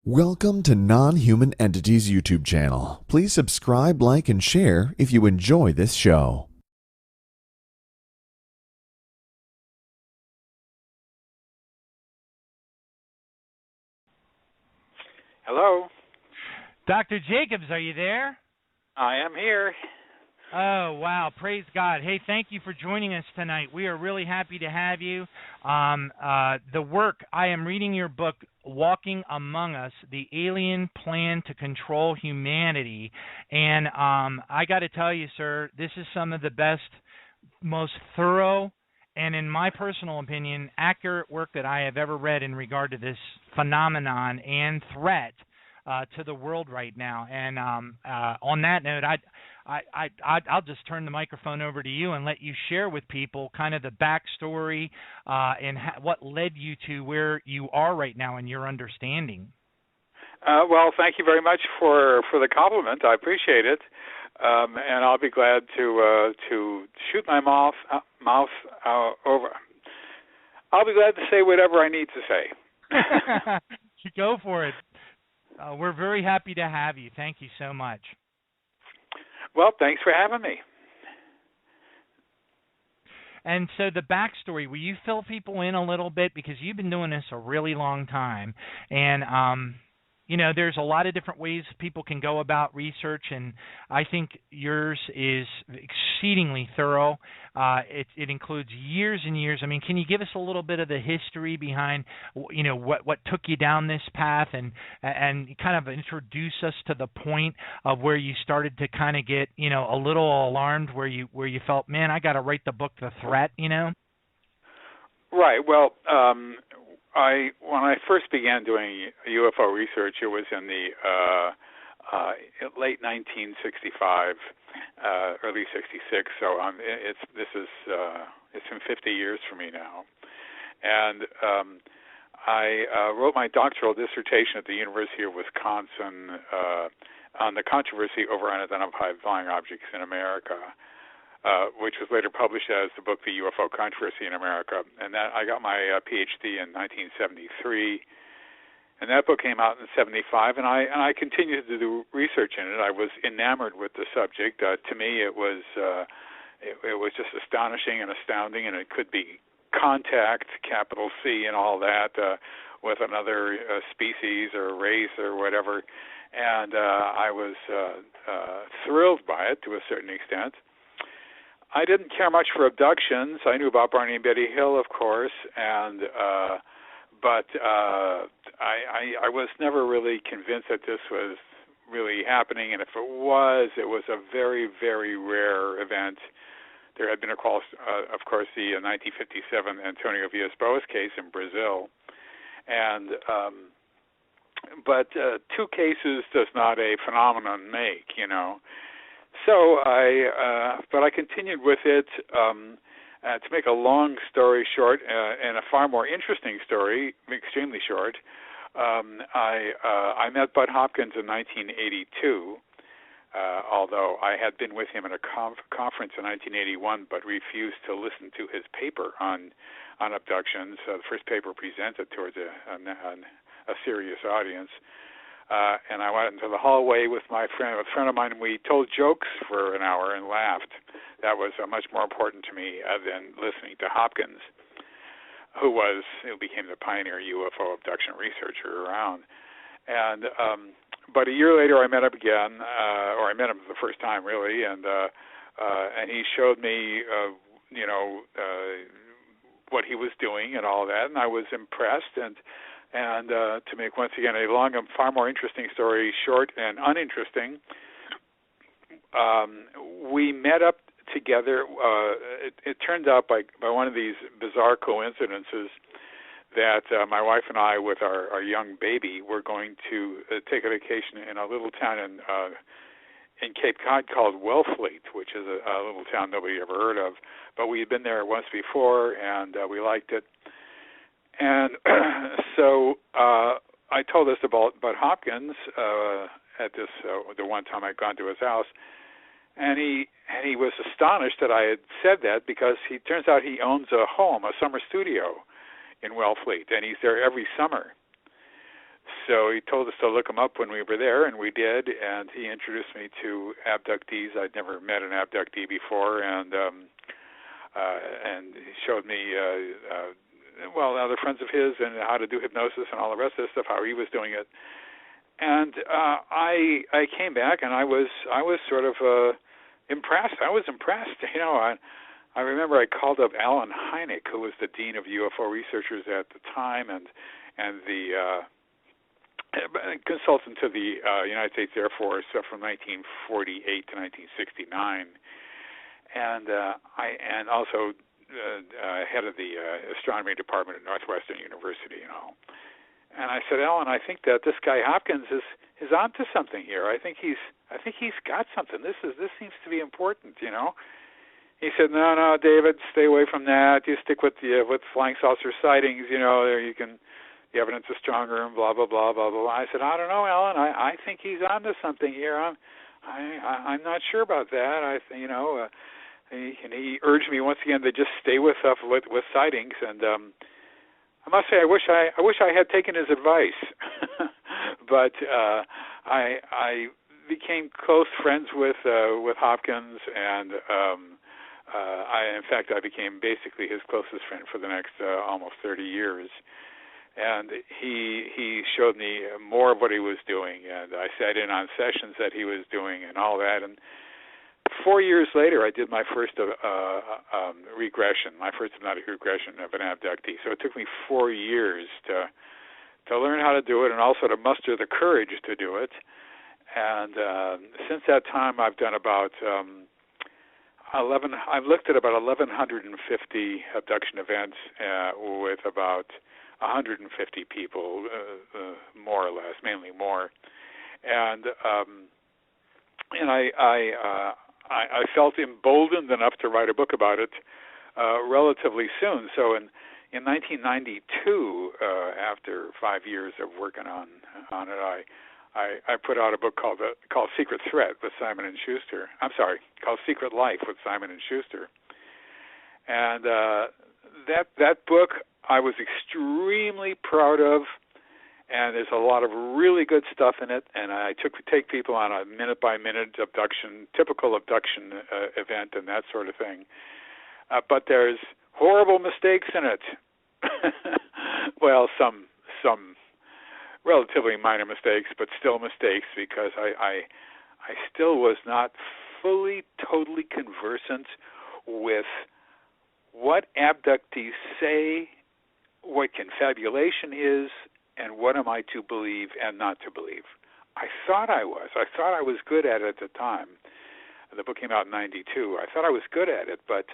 Welcome to Non-Human Entities YouTube channel. Please subscribe, like, and share if you enjoy this show. Hello. Dr. Jacobs, are you there? I am here. Oh, wow. Praise God. Hey, thank you for joining us tonight. We are really happy to have you. The work, I am reading your book, Walking Among Us, The Alien Plan to Control Humanity. And I got to tell you, sir, this is some of the best, most thorough, and in my personal opinion, accurate work that I have ever read in regard to this phenomenon and threat to the world right now. And on that note, I'll just turn the microphone over to you and let you share with people kind of the backstory and what led you to where you are right now in your understanding. Well, thank you very much for the compliment. I appreciate it, and I'll be glad to shoot my mouth over. I'll be glad to say whatever I need to say. Go for it. We're very happy to have you. Thank you so much. Well, thanks for having me. And so the backstory, will you fill people in a little bit? Because you've been doing this a really long time. And, there's a lot of different ways people can go about research, and I think yours is exceedingly thorough. It includes years and years. I mean, can you give us a little bit of the history behind, what took you down this path, and kind of introduce us to the point of where you started to kind of get, a little alarmed, where you felt, man, I got to write the book, The Threat, Right. Well, when I first began doing UFO research, it was in the late 1965, early 66. So it's been 50 years for me now, and I wrote my doctoral dissertation at the University of Wisconsin on the controversy over unidentified flying objects in America. Which was later published as the book The UFO Controversy in America. And that I got my PhD in 1973, and that book came out in 75, and I continued to do research in it. I was enamored with the subject. To me, it was just astonishing and astounding, and it could be contact, capital C, and all that with another species or race or whatever. And I was thrilled by it to a certain extent. I didn't care much for abductions. I knew about Barney and Betty Hill, of course, but I was never really convinced that this was really happening. And if it was a very, very rare event. There had been, of course, the 1957 Antonio Villas-Boas case in Brazil, but two cases does not a phenomenon make, So but I continued with it. To make a long story short, and a far more interesting story, extremely short, I met Bud Hopkins in 1982, although I had been with him at a conference in 1981, but refused to listen to his paper on abductions, the first paper presented towards a serious audience. And I went into the hallway with a friend of mine, and we told jokes for an hour and laughed. That was much more important to me than listening to Hopkins, who became the pioneer UFO abduction researcher around. And but a year later, I met him again, or I met him the first time really, and he showed me, what he was doing and all that, and I was impressed. And to make, once again, a long and far more interesting story short and uninteresting, we met up together. It turned out by one of these bizarre coincidences that my wife and I, with our young baby, were going to take a vacation in a little town in Cape Cod called Wellfleet, which is a little town nobody ever heard of. But we had been there once before, and we liked it. And so I told us about Bud Hopkins at this the one time I'd gone to his house, and he was astonished that I had said that, because he turns out he owns a home, a summer studio in Wellfleet, and he's there every summer. So he told us to look him up when we were there, and we did. And he introduced me to abductees. I'd never met an abductee before, and he showed me, other friends of his and how to do hypnosis and all the rest of the stuff, how he was doing it. And I came back, and I was sort of impressed. I was impressed. I remember I called up Alan Hynek, who was the dean of UFO researchers at the time, and the consultant to the United States Air Force from 1948 to 1969, and also head of the astronomy department at Northwestern University, And I said, Alan, I think that this guy Hopkins is onto something here. I think he's got something. This seems to be important, He said, no, David, stay away from that. You stick with flying saucer sightings. There you can. The evidence is stronger, and blah blah blah blah blah. I said, I don't know, Alan. I think he's onto something here. I'm not sure about that. He urged me once again to just stay with sightings, and I must say I wish I had taken his advice, but I became close friends with Hopkins, and I became basically his closest friend for the next almost 30 years. And he showed me more of what he was doing, and I sat in on sessions that he was doing and all that. And 4 years later, I did my first regression, my first hypnotic regression of an abductee. So it took me 4 years to learn how to do it, and also to muster the courage to do it. And since that time, I've done about I've looked at about 1,150 abduction events with about 150 people, more or less, mainly more, and I felt emboldened enough to write a book about it relatively soon. So in 1992, after 5 years of working on it, I put out a book called Secret Threat with Simon and Schuster. Called Secret Life with Simon and Schuster, and that book I was extremely proud of, and there's a lot of really good stuff in it. And I take people on a minute-by-minute typical abduction event and that sort of thing. But there's horrible mistakes in it. Well, some relatively minor mistakes, but still mistakes, because I still was not fully, totally conversant with what abductees say, what confabulation is, and what am I to believe and not to believe. I thought I was. I thought I was good at it at the time. The book came out in 92. I thought I was good at it, but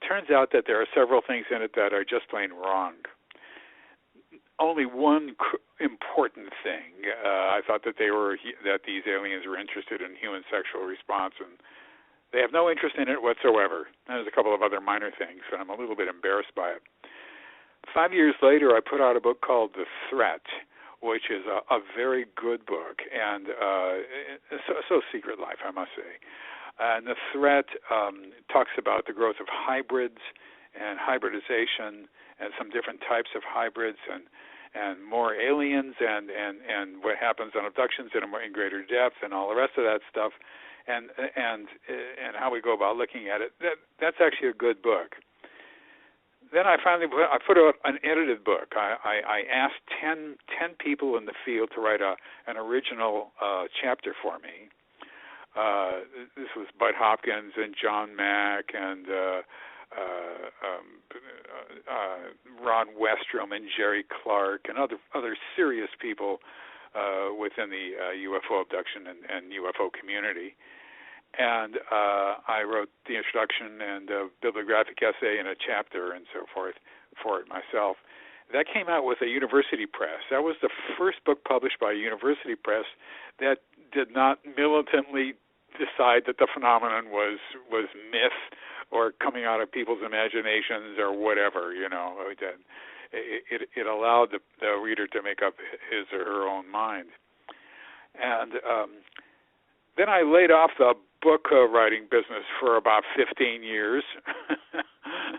turns out that there are several things in it that are just plain wrong. Only one important thing. I thought that these aliens were interested in human sexual response, and they have no interest in it whatsoever. There's a couple of other minor things, and I'm a little bit embarrassed by it. 5 years later, I put out a book called The Threat, which is a very good book, and so Secret Life, I must say. And The Threat talks about the growth of hybrids and hybridization and some different types of hybrids and more aliens and what happens on abductions in greater depth and all the rest of that stuff, and how we go about looking at it. That's actually a good book. Then I finally put out an edited book. I asked 10 people in the field to write an original chapter for me. This was Bud Hopkins and John Mack and Ron Westrom and Jerry Clark and other serious people within the UFO abduction and UFO community. And I wrote the introduction and a bibliographic essay and a chapter and so forth for it myself. That came out with a university press. That was the first book published by a university press that did not militantly decide that the phenomenon was myth or coming out of people's imaginations or whatever. It allowed the reader to make up his or her own mind. And then I laid off the book writing business for about 15 years.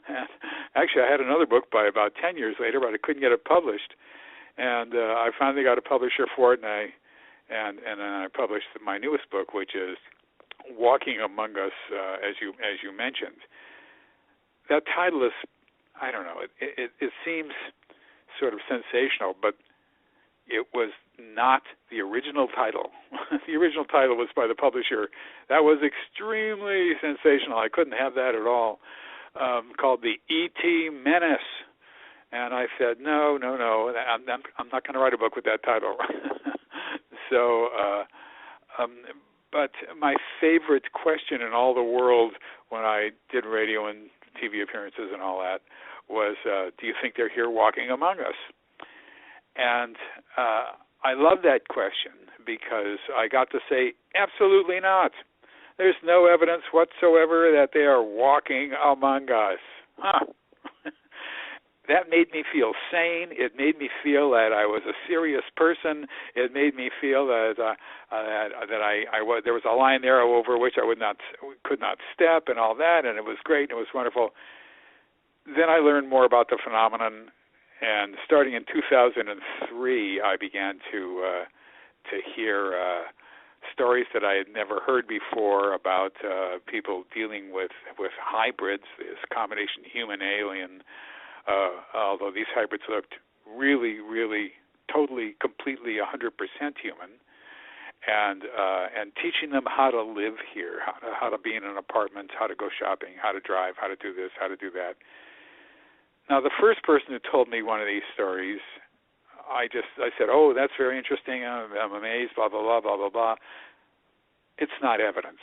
And actually, I had another book by about 10 years later, but I couldn't get it published. And I finally got a publisher for it, and then I published my newest book, which is Walking Among Us, as you mentioned. That title is, I don't know, it seems sort of sensational, but it was not the original title. The original title was by the publisher. That was extremely sensational. I couldn't have that at all. Called the E.T. Menace. And I said, no, I'm not going to write a book with that title. So, but my favorite question in all the world when I did radio and TV appearances and all that was, do you think they're here walking among us? And I love that question because I got to say, absolutely not. There's no evidence whatsoever that they are walking among us. Huh. That made me feel sane. It made me feel that I was a serious person. It made me feel that there was a line there over which I could not step, and all that, and it was great and it was wonderful. Then I learned more about the phenomenon, and starting in 2003, I began to hear stories that I had never heard before about people dealing with hybrids, this combination human-alien. Although these hybrids looked really, really, totally, completely, 100% human, and teaching them how to live here, how to be in an apartment, how to go shopping, how to drive, how to do this, how to do that. Now, the first person who told me one of these stories, I said, oh, that's very interesting. I'm amazed. Blah blah blah blah blah blah. It's not evidence.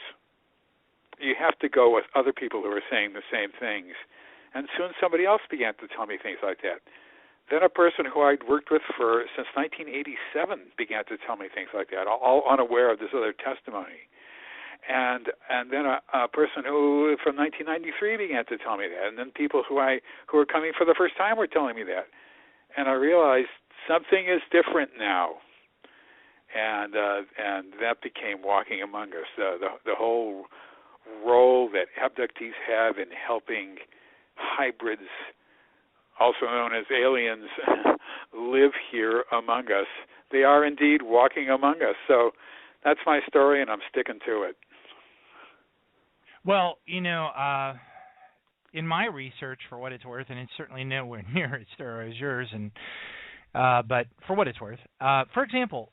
You have to go with other people who are saying the same things. And soon somebody else began to tell me things like that. Then a person who I'd worked with since 1987 began to tell me things like that, all unaware of this other testimony. And then a person who from 1993 began to tell me that. And then people who were coming for the first time were telling me that. And I realized something is different now. And that became walking among us. The whole role that abductees have in helping hybrids, also known as aliens, live here among us. They are indeed walking among us. So that's my story, and I'm sticking to it. Well, in my research, for what it's worth, and it's certainly nowhere near as thorough as yours, but for what it's worth, for example,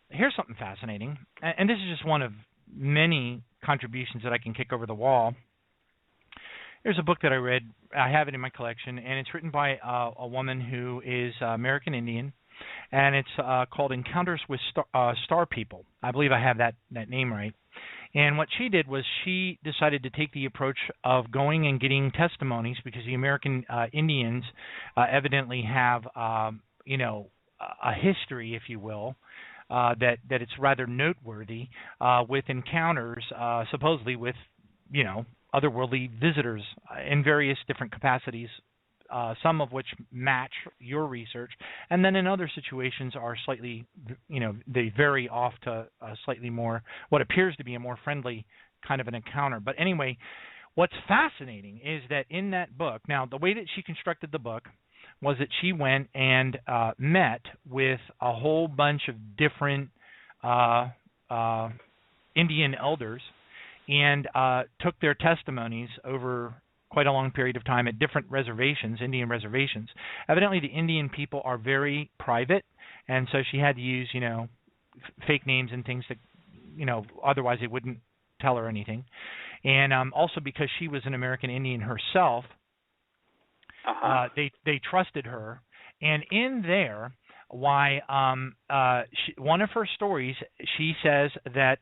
here's something fascinating, and this is just one of many contributions that I can kick over the wall. There's a book that I read. I have it in my collection, and it's written by a woman who is American Indian, and it's called Encounters with Star People. I believe I have that name right. And what she did was she decided to take the approach of going and getting testimonies, because the American Indians evidently have, a history, if you will, that it's rather noteworthy with encounters, supposedly with, otherworldly visitors in various different capacities, some of which match your research, and then in other situations are slightly, they vary off to slightly more, what appears to be a more friendly kind of an encounter. But anyway, what's fascinating is that in that book, now the way that she constructed the book was that she went and met with a whole bunch of different Indian elders and took their testimonies over quite a long period of time at different reservations, Indian reservations. Evidently, the Indian people are very private, and so she had to use, fake names and things that, otherwise they wouldn't tell her anything. And also because she was an American Indian herself, they trusted her. And in there, one of her stories, she says that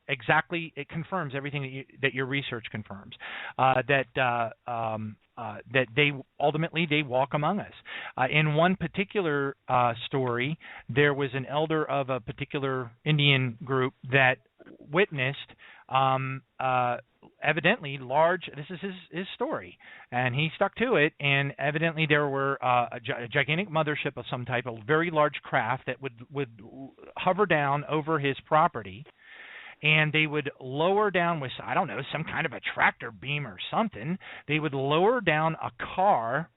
exactly, it confirms everything that your research confirms, that they ultimately walk among us. In one particular story, there was an elder of a particular Indian group that witnessed evidently large, this is his story, and he stuck to it, and evidently there were a gigantic mothership of some type, a very large craft that would hover down over his property, and they would lower down with, I don't know, some kind of a tractor beam or something. They would lower down a car,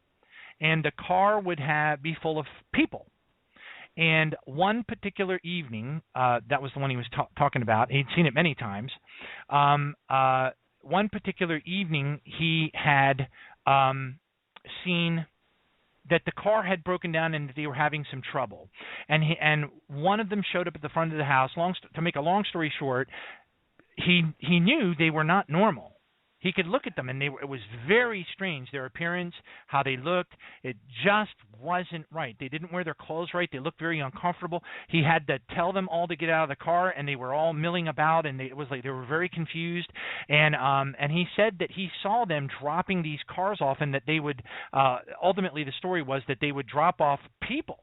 and the car would be full of people. And one particular evening, that was the one he was talking about. He'd seen it many times. One particular evening, he had seen that the car had broken down and they were having some trouble. And one of them showed up at the front of the house. To make a long story short, he knew they were not normal. He could look at them, and it was very strange. Their appearance, how they looked, it just wasn't right. They didn't wear their clothes right. They looked very uncomfortable. He had to tell them all to get out of the car, and they were all milling about, and it was like they were very confused. And he said that he saw them dropping these cars off, and that they would ultimately the story was that they would drop off people.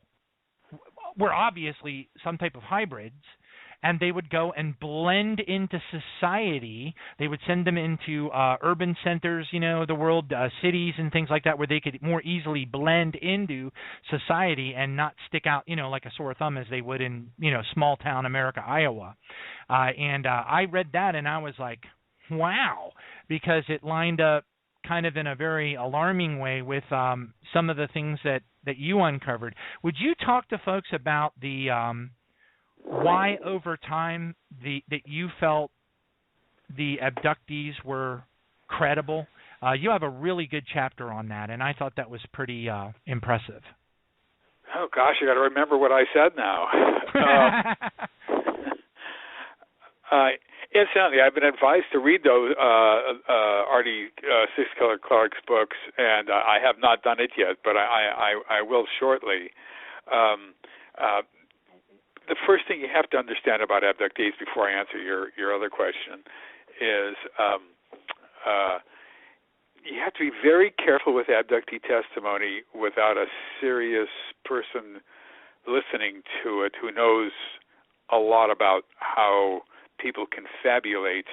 Were obviously some type of hybrids. And they would go and blend into society. They would send them into urban centers, the world, cities and things like that, where they could more easily blend into society and not stick out, like a sore thumb as they would in, small town America, Iowa. And I read that and I was like, wow, because it lined up kind of in a very alarming way with some of the things that you uncovered. Would you talk to folks about the why over time that you felt the abductees were credible? You have a really good chapter on that, and I thought that was pretty impressive. Oh, gosh, I got to remember what I said now. Incidentally, I've been advised to read those Artie Six-Color Clark's books, and I have not done it yet, but I will shortly. The first thing you have to understand about abductees before I answer your other question is you have to be very careful with abductee testimony without a serious person listening to it who knows a lot about how people confabulate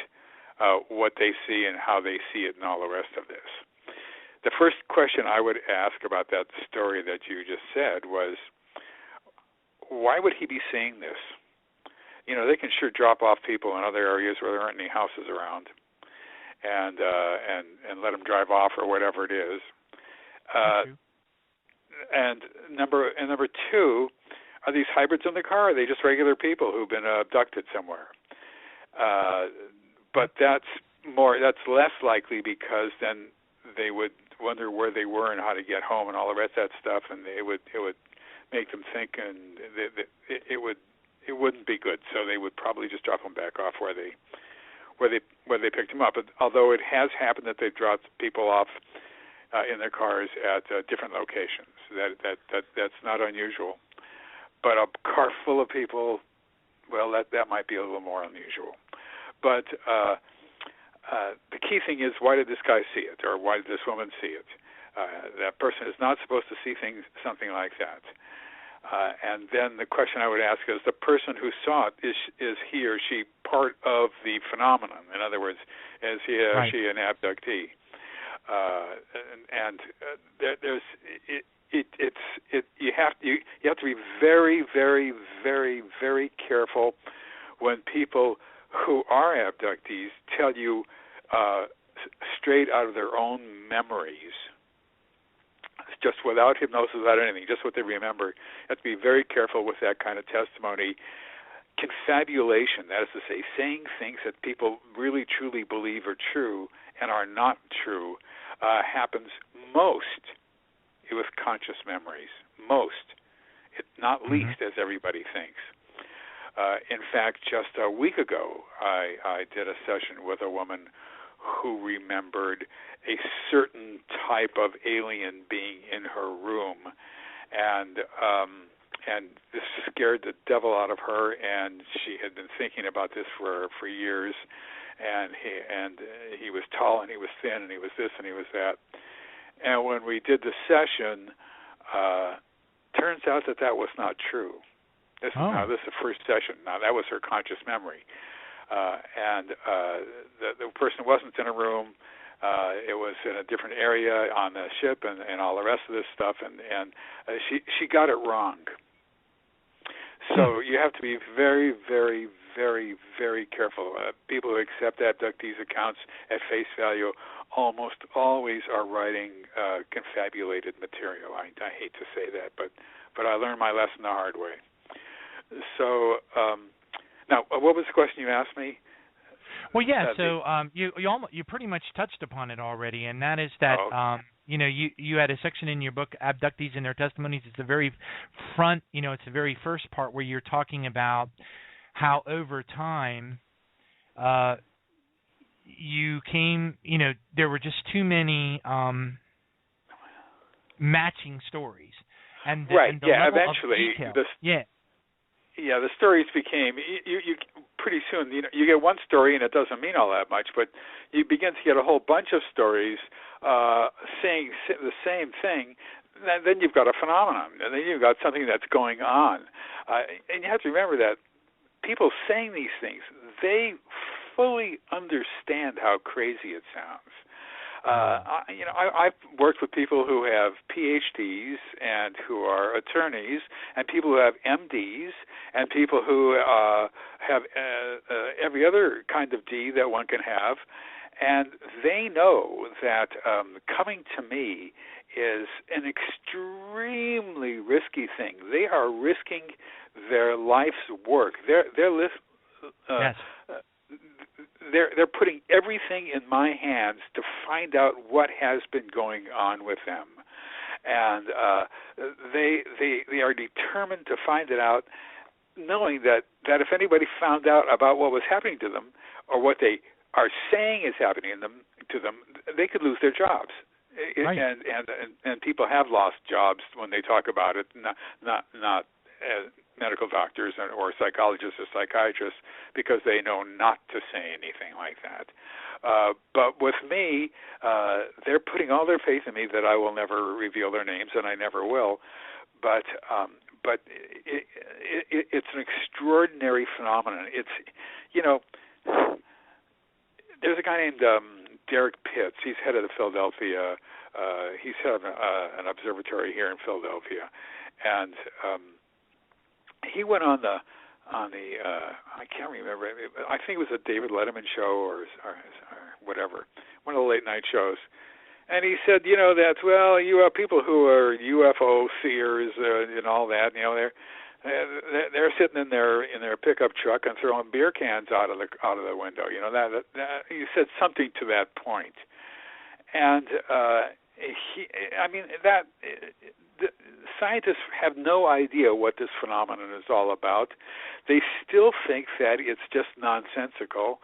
what they see and how they see it and all the rest of this. The first question I would ask about that story that you just said was, why would he be seeing this? They can sure drop off people in other areas where there aren't any houses around, and let them drive off or whatever it is. And number two, are these hybrids in the car? Or are they just regular people who've been abducted somewhere? But that's less likely, because then they would wonder where they were and how to get home and all the rest of that stuff, and it would make them think, and it wouldn't be good. So they would probably just drop them back off where they picked them up. But although it has happened that they've dropped people off in their cars at different locations, that's not unusual. But a car full of people, well, that might be a little more unusual. But the key thing is, why did this guy see it, or why did this woman see it? That person is not supposed to see something like that. And then the question I would ask is, the person who saw it, is he or she part of the phenomenon? In other words, is he or she an abductee? You have to be very, very, very, very careful when people who are abductees tell you straight out of their own memories, just without hypnosis, without anything, just what they remember. You have to be very careful with that kind of testimony. Confabulation, that is to say, saying things that people really truly believe are true and are not true, happens most with conscious memories. Most, not least, as everybody thinks. In fact, just a week ago, I did a session with a woman who remembered a certain type of alien being in her room, and this scared the devil out of her. And she had been thinking about this for years. And he was tall, and he was thin, and he was this, and he was that. And when we did the session, turns out that was not true. This is the first session. Now, that was her conscious memory. And the person wasn't in a room. It was in a different area on the ship and all the rest of this stuff. And she got it wrong. So you have to be very, very, very, very careful. People who accept abductees' accounts at face value almost always are writing confabulated material. I hate to say that, but I learned my lesson the hard way. So now, what was the question you asked me? Well, yeah. So you pretty much touched upon it already, and that is that you had a section in your book, Abductees and Their Testimonies. It's the very front. It's the very first part where you're talking about how over time you came. There were just too many matching stories, and the level eventually of detail. Yeah, the stories became you pretty soon. You get one story and it doesn't mean all that much, but you begin to get a whole bunch of stories saying the same thing. Then you've got a phenomenon, and then you've got something that's going on. And you have to remember that people saying these things, they fully understand how crazy it sounds. I've worked with people who have PhDs and who are attorneys, and people who have MDs, and people who have every other kind of D that one can have, and they know that coming to me is an extremely risky thing. They are risking their life's work. They're putting everything in my hands to find out what has been going on with them, and they are determined to find it out, knowing that if anybody found out about what was happening to them or what they are saying is happening to them, they could lose their jobs. Right. And people have lost jobs when they talk about it, not medical doctors or psychologists or psychiatrists, because they know not to say anything like that. But with me, they're putting all their faith in me that I will never reveal their names, and I never will. But it's an extraordinary phenomenon. There's a guy named Derek Pitts. He's head of the Philadelphia. He's head of an observatory here in Philadelphia, and he went on the I can't remember. I think it was a David Letterman show or whatever, one of the late night shows. And he said, that you have people who are UFO seers and all that. They're sitting in their pickup truck and throwing beer cans out of the window. That he said something to that point, and the scientists have no idea what this phenomenon is all about. They still think that it's just nonsensical,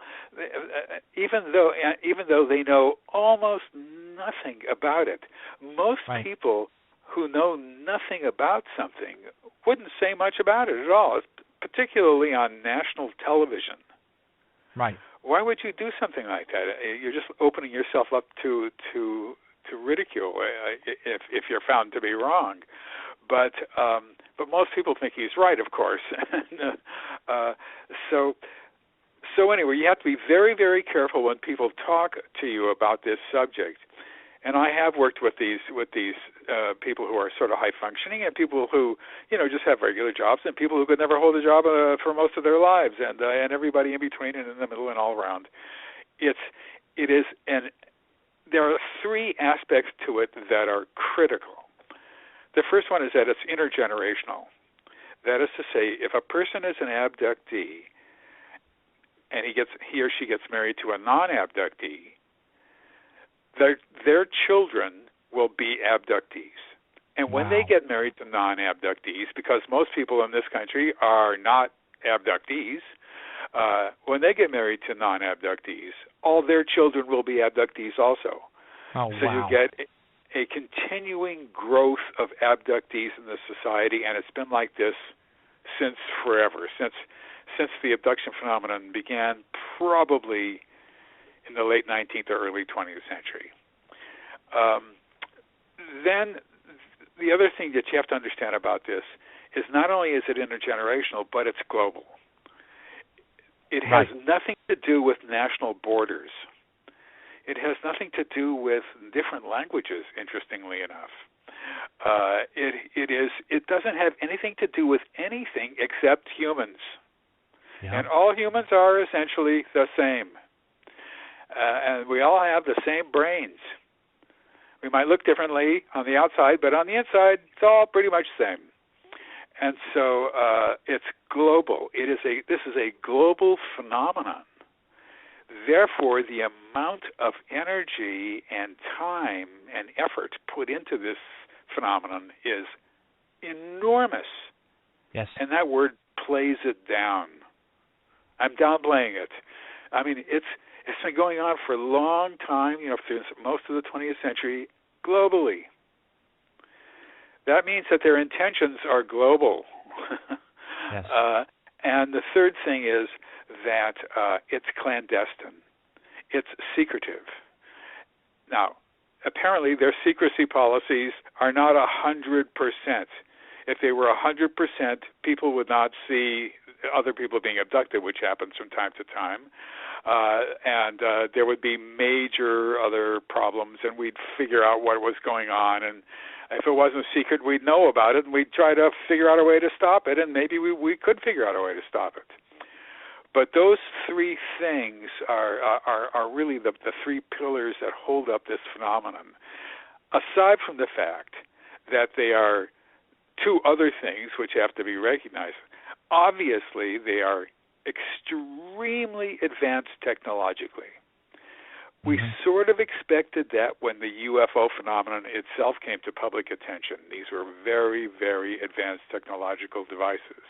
even though they know almost nothing about it. Most people who know nothing about something wouldn't say much about it at all, particularly on national television. Right. Why would you do something like that? You're just opening yourself up to ridicule if you're found to be wrong. But most people think he's right, of course. So anyway, you have to be very, very careful when people talk to you about this subject. And I have worked with these people who are sort of high functioning, and people who just have regular jobs, and people who could never hold a job for most of their lives, and everybody in between and in the middle and all around. It is, and there are three aspects to it that are critical. The first one is that it's intergenerational. That is to say, if a person is an abductee and he or she gets married to a non-abductee, their children will be abductees. And when they get married to non-abductees, because most people in this country are not abductees, when they get married to non-abductees, all their children will be abductees also. Oh, so you get a continuing growth of abductees in the society, and it's been like this since forever, since the abduction phenomenon began, probably in the late 19th or early 20th century. Then the other thing that you have to understand about this is not only is it intergenerational, but it's global. It has nothing to do with national borders. It has nothing to do with different languages, interestingly enough. It doesn't have anything to do with anything except humans. Yeah. And all humans are essentially the same. And we all have the same brains. We might look differently on the outside, but on the inside, it's all pretty much the same. And so it's global. This is a global phenomenon. Therefore, the amount of energy and time and effort put into this phenomenon is enormous. Yes. And that word plays it down. I'm downplaying it. I mean, it's been going on for a long time, through most of the 20th century, globally. That means that their intentions are global. Yes. And the third thing is that it's clandestine. It's secretive. Now, apparently their secrecy policies are not 100%. If they were 100%, people would not see other people being abducted, which happens from time to time. And there would be major other problems, and we'd figure out what was going on. And if it wasn't secret, we'd know about it, and we'd try to figure out a way to stop it, and maybe we could figure out a way to stop it. But those three things are really the three pillars that hold up this phenomenon. Aside from the fact that they are two other things which have to be recognized, obviously they are extremely advanced technologically. We sort of expected that when the UFO phenomenon itself came to public attention. These were very, very advanced technological devices.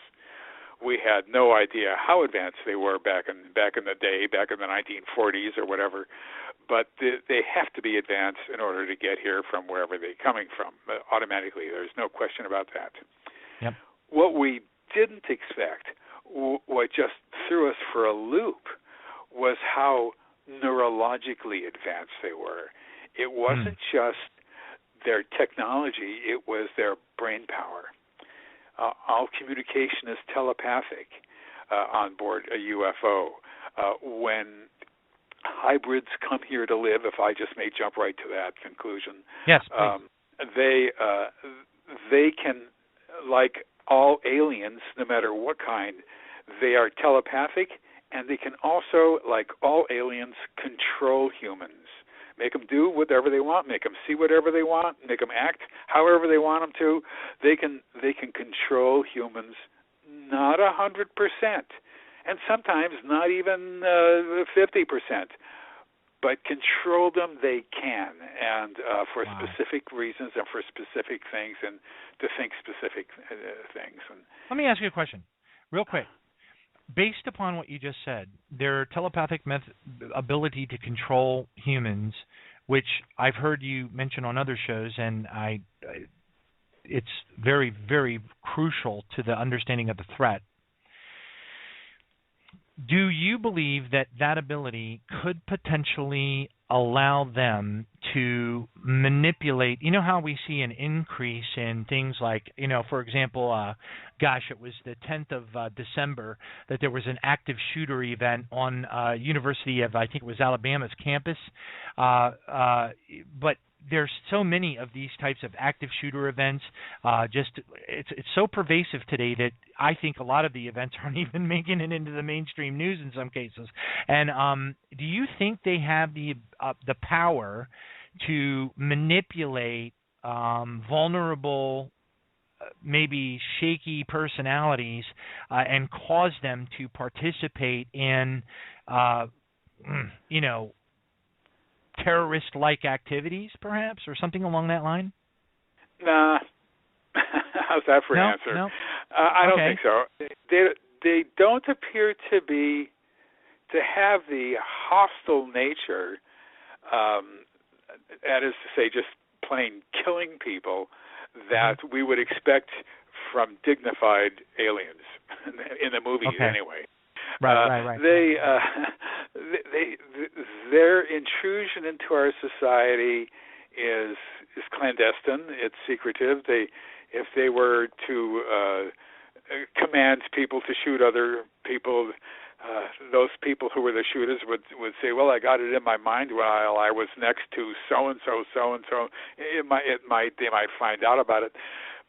We had no idea how advanced they were back in the day, back in the 1940s or whatever, but they have to be advanced in order to get here from wherever they're coming from. Automatically, there's no question about that. Yep. What we didn't expect, what just threw us for a loop, was how neurologically advanced they were. It wasn't just their technology, it was their brain power. All communication is telepathic on board a UFO. When hybrids come here to live, if I just may jump right to that conclusion, yes, please. They can, like all aliens, no matter what kind, they are telepathic, and they can also, like all aliens, control humans. Make them do whatever they want, make them see whatever they want, make them act however they want them to. They can control humans, not 100%, and sometimes not even 50%, but control them they can, and for specific reasons and for specific things, and to think specific things. And let me ask you a question, real quick. Based upon what you just said, their telepathic ability to control humans, which I've heard you mention on other shows, and it's very, very crucial to the understanding of the threat. Do you believe that ability could potentially allow them to manipulate? You know how we see an increase in things like, for example, it was the 10th of December that there was an active shooter event on University of, I think it was Alabama's campus. But there's so many of these types of active shooter events. It's so pervasive today that I think a lot of the events aren't even making it into the mainstream news in some cases. And do you think they have the power to manipulate vulnerable, maybe shaky personalities and cause them to participate in, terrorist-like activities, perhaps, or something along that line? Nah. How's that for an answer? No. I don't think so. They don't appear to have the hostile nature, that is to say, just plain killing people, that we would expect from dignified aliens in the movies anyway. Right. Their intrusion into our society is clandestine. It's secretive. If they were to command people to shoot other people, those people who were the shooters would say, "Well, I got it in my mind while I was next to so and so. They might find out about it,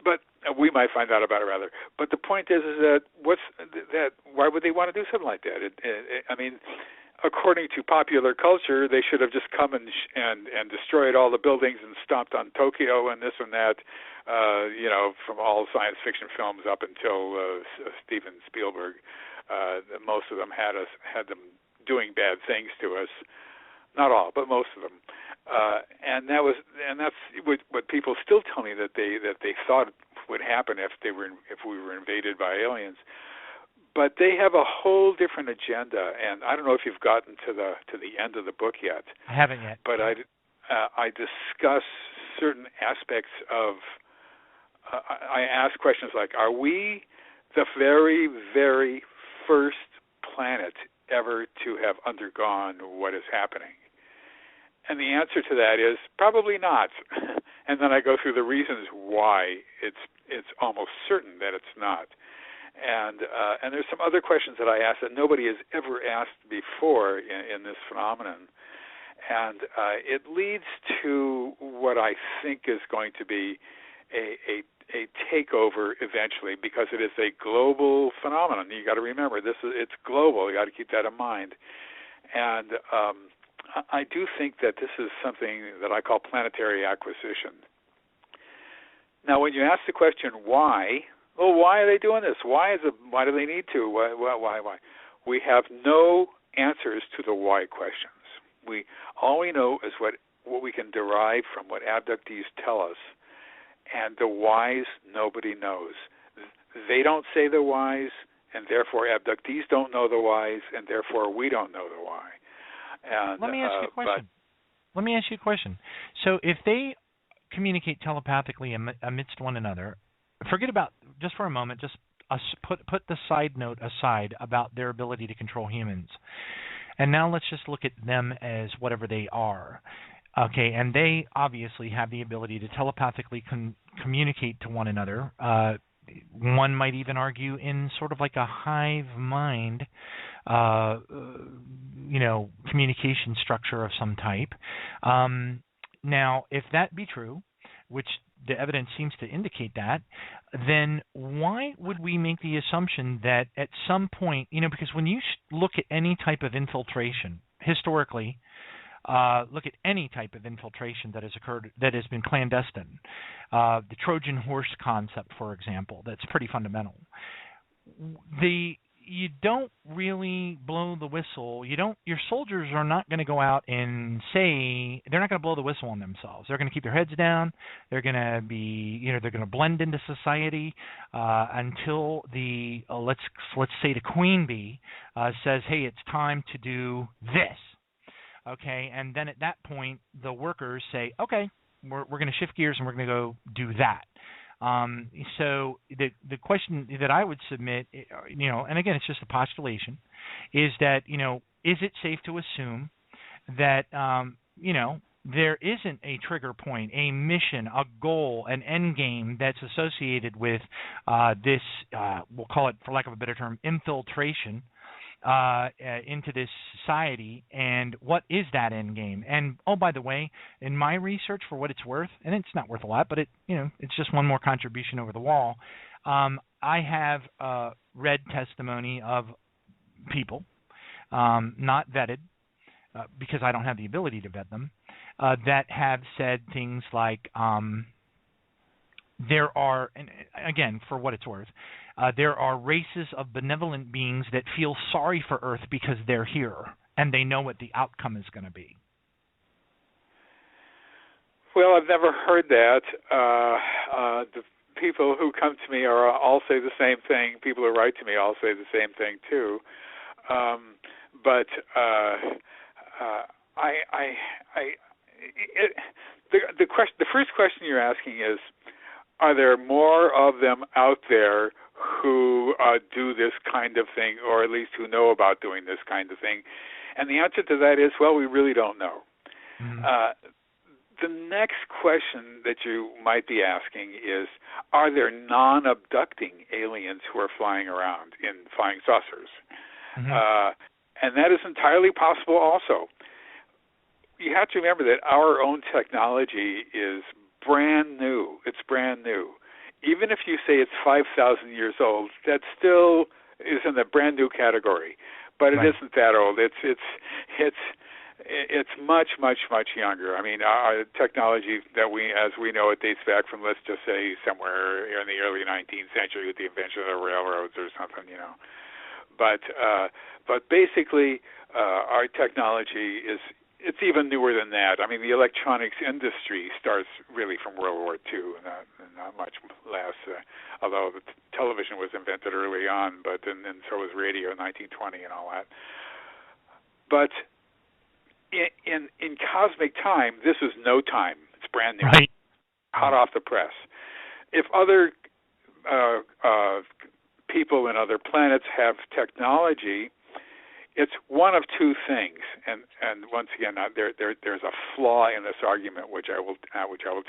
but we might find out about it rather. But the point is that why would they want to do something like that? I mean, according to popular culture, they should have just come and destroyed all the buildings and stomped on Tokyo and this and that. From all science fiction films up until Steven Spielberg, most of them had them doing bad things to us. Not all, but most of them. And that's what people still tell me that they thought would happen if we were invaded by aliens. But they have a whole different agenda, and I don't know if you've gotten to the end of the book yet. I haven't yet. But I discuss certain aspects of. I ask questions like, are we the very, very first planet ever to have undergone what is happening? And the answer to that is probably not. And then I go through the reasons why it's almost certain that it's not. And there's some other questions that I ask that nobody has ever asked before in this phenomenon. And it leads to what I think is going to be a takeover eventually, because it is a global phenomenon. You got to remember, it's global. You got to keep that in mind. And I do think that this is something that I call planetary acquisition. Now, when you ask the question why, well, why are they doing this? Why do they need to? Why? We have no answers to the why questions. All we know is what we can derive from what abductees tell us, and the whys nobody knows. They don't say the whys, and therefore abductees don't know the whys, and therefore we don't know the why. And, Let me ask you a question. So if they communicate telepathically amidst one another, forget about, just for a moment, just put the side note aside about their ability to control humans. And now let's just look at them as whatever they are. Okay, and they obviously have the ability to telepathically communicate to one another. One might even argue in sort of like a hive mind, communication structure of some type. Now, if that be true, which the evidence seems to indicate that, then why would we make the assumption that at some point, because when you look at any type of infiltration, historically, look at any type of infiltration that has occurred that has been clandestine. The Trojan horse concept, for example, that's pretty fundamental. You don't really blow the whistle. Your soldiers are not going to go out and they're not going to blow the whistle on themselves. They're going to keep their heads down. They're going to be, they're going to blend into society until let's say the queen bee says, hey, it's time to do this. Okay, and then at that point, the workers say, okay, we're going to shift gears and we're going to go do that. So the question that I would submit, and again, it's just a postulation, is that, is it safe to assume that, there isn't a trigger point, a mission, a goal, an end game that's associated with this, we'll call it, for lack of a better term, infiltration into this society, and what is that end game? And oh, by the way, in my research, for what it's worth, and it's not worth a lot, but it's just one more contribution over the wall. I have read testimony of people, not vetted, because I don't have the ability to vet them, that have said things like there are, and again, for what it's worth, there are races of benevolent beings that feel sorry for Earth because they're here, and they know what the outcome is going to be. Well, I've never heard that. The people who come to me all say the same thing. People who write to me all say the same thing too. The first question you're asking is, are there more of them out there who do this kind of thing, or at least who know about doing this kind of thing? And the answer to that is, well, we really don't know. Mm-hmm. The next question that you might be asking is, are there non-abducting aliens who are flying around in flying saucers? Mm-hmm. And that is entirely possible also. You have to remember that our own technology is brand new. It's brand new. Even if you say it's 5,000 years old, that still is in the brand new category. but it Right. isn't that old. It's much, much, much younger. I mean, our technology that as we know it, dates back from, let's just say, somewhere in the early 19th century with the invention of the railroads or something, But basically, our technology it's even newer than that. I mean, the electronics industry starts really from World War II, not much less. Although the television was invented early on, but and so was radio in 1920 and all that. But in cosmic time, this is no time. It's brand new, Right. hot off the press. If other people in other planets have technology, it's one of two things. And once again, there's a flaw in this argument, which I will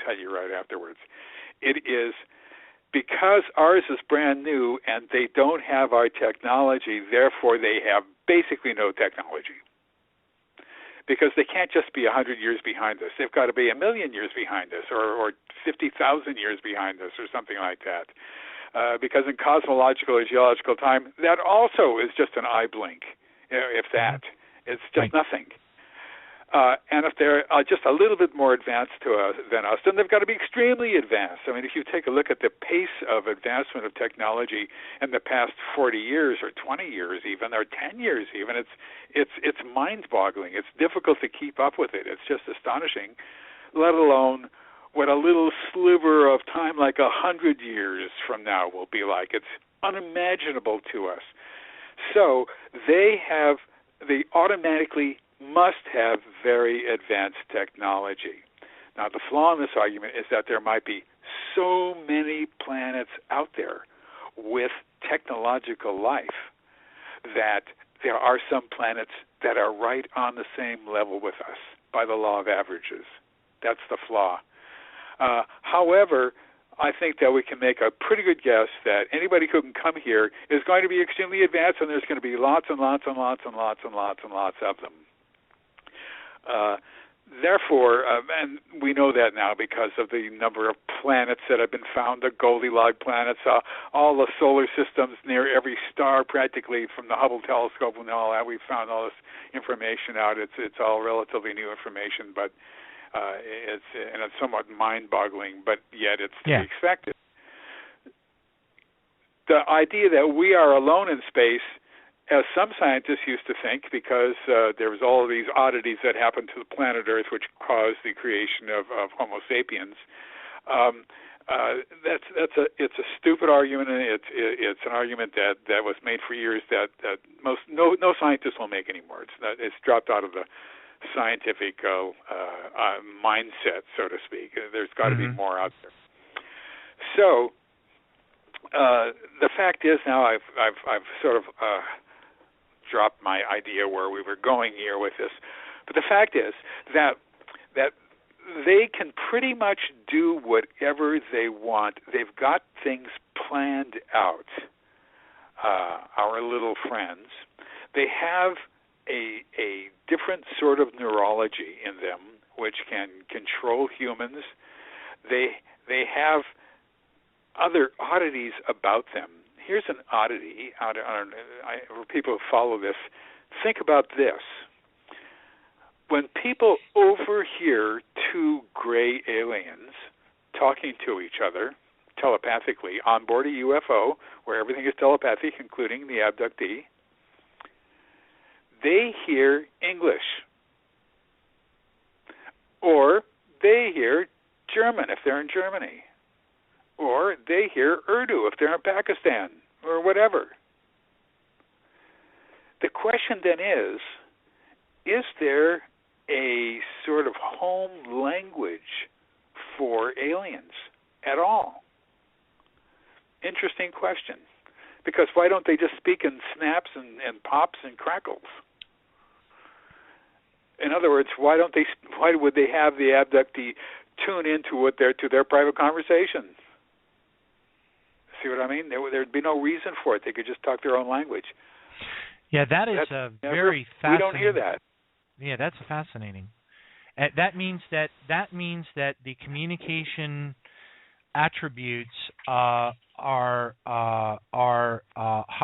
tell you right afterwards. It is because ours is brand new and they don't have our technology, therefore they have basically no technology. Because they can't just be 100 years behind us. They've got to be 1,000,000 years behind us, or 50,000 years behind us, or something like that. Because in cosmological or geological time, that also is just an eye blink, if that. It's just nothing. And if they're just a little bit more advanced than us, then they've got to be extremely advanced. I mean, if you take a look at the pace of advancement of technology in the past 40 years or 20 years even, or 10 years even, it's mind-boggling. It's difficult to keep up with it. It's just astonishing, let alone what a little sliver of time like 100 years from now will be like. It's unimaginable to us. So they automatically must have very advanced technology. Now, the flaw in this argument is that there might be so many planets out there with technological life that there are some planets that are right on the same level with us by the law of averages. That's the flaw. However, I think that we can make a pretty good guess that anybody who can come here is going to be extremely advanced, and there's going to be lots and lots and lots and lots and lots and lots of them. Therefore, and we know that now because of the number of planets that have been found, the Goldilocks planets, all the solar systems near every star practically from the Hubble telescope and all that. We've found all this information out. It's all relatively new information, but it's somewhat mind-boggling, but yet it's to be expected. The idea that we are alone in space, as some scientists used to think, because there was all of these oddities that happened to the planet Earth, which caused the creation of Homo sapiens. It's a stupid argument, and it's an argument that was made for years that no scientist will make anymore. It's dropped out of the scientific mindset, so to speak. There's got to be more out there. So the fact is, now I've sort of dropped my idea where we were going here with this, but the fact is that they can pretty much do whatever they want. They've got things planned out. Our little friends, they have a different sort of neurology in them which can control humans. They have other oddities about them. Here's an oddity. For people who follow this, think about this. When people overhear two gray aliens talking to each other telepathically on board a UFO, where everything is telepathic, including the abductee, they hear English. Or they hear German if they're in Germany. Or they hear Urdu if they're in Pakistan, or whatever. The question then is there a sort of home language for aliens at all? Interesting question. Because why don't they just speak in snaps and pops and crackles? In other words, why would they have the abductee tune into their private conversation? See what I mean? There'd be no reason for it. They could just talk their own language. Yeah, that's very fascinating. We don't hear that. Yeah, that's fascinating. That means that the communication attributes are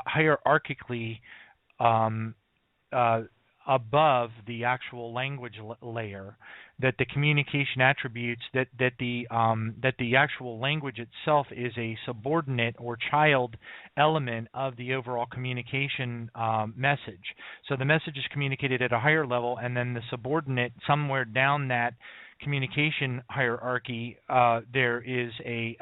hierarchically above the actual language layer, that the communication attributes, that the actual language itself is a subordinate or child element of the overall communication message. So the message is communicated at a higher level, and then the subordinate, somewhere down that communication hierarchy, there is a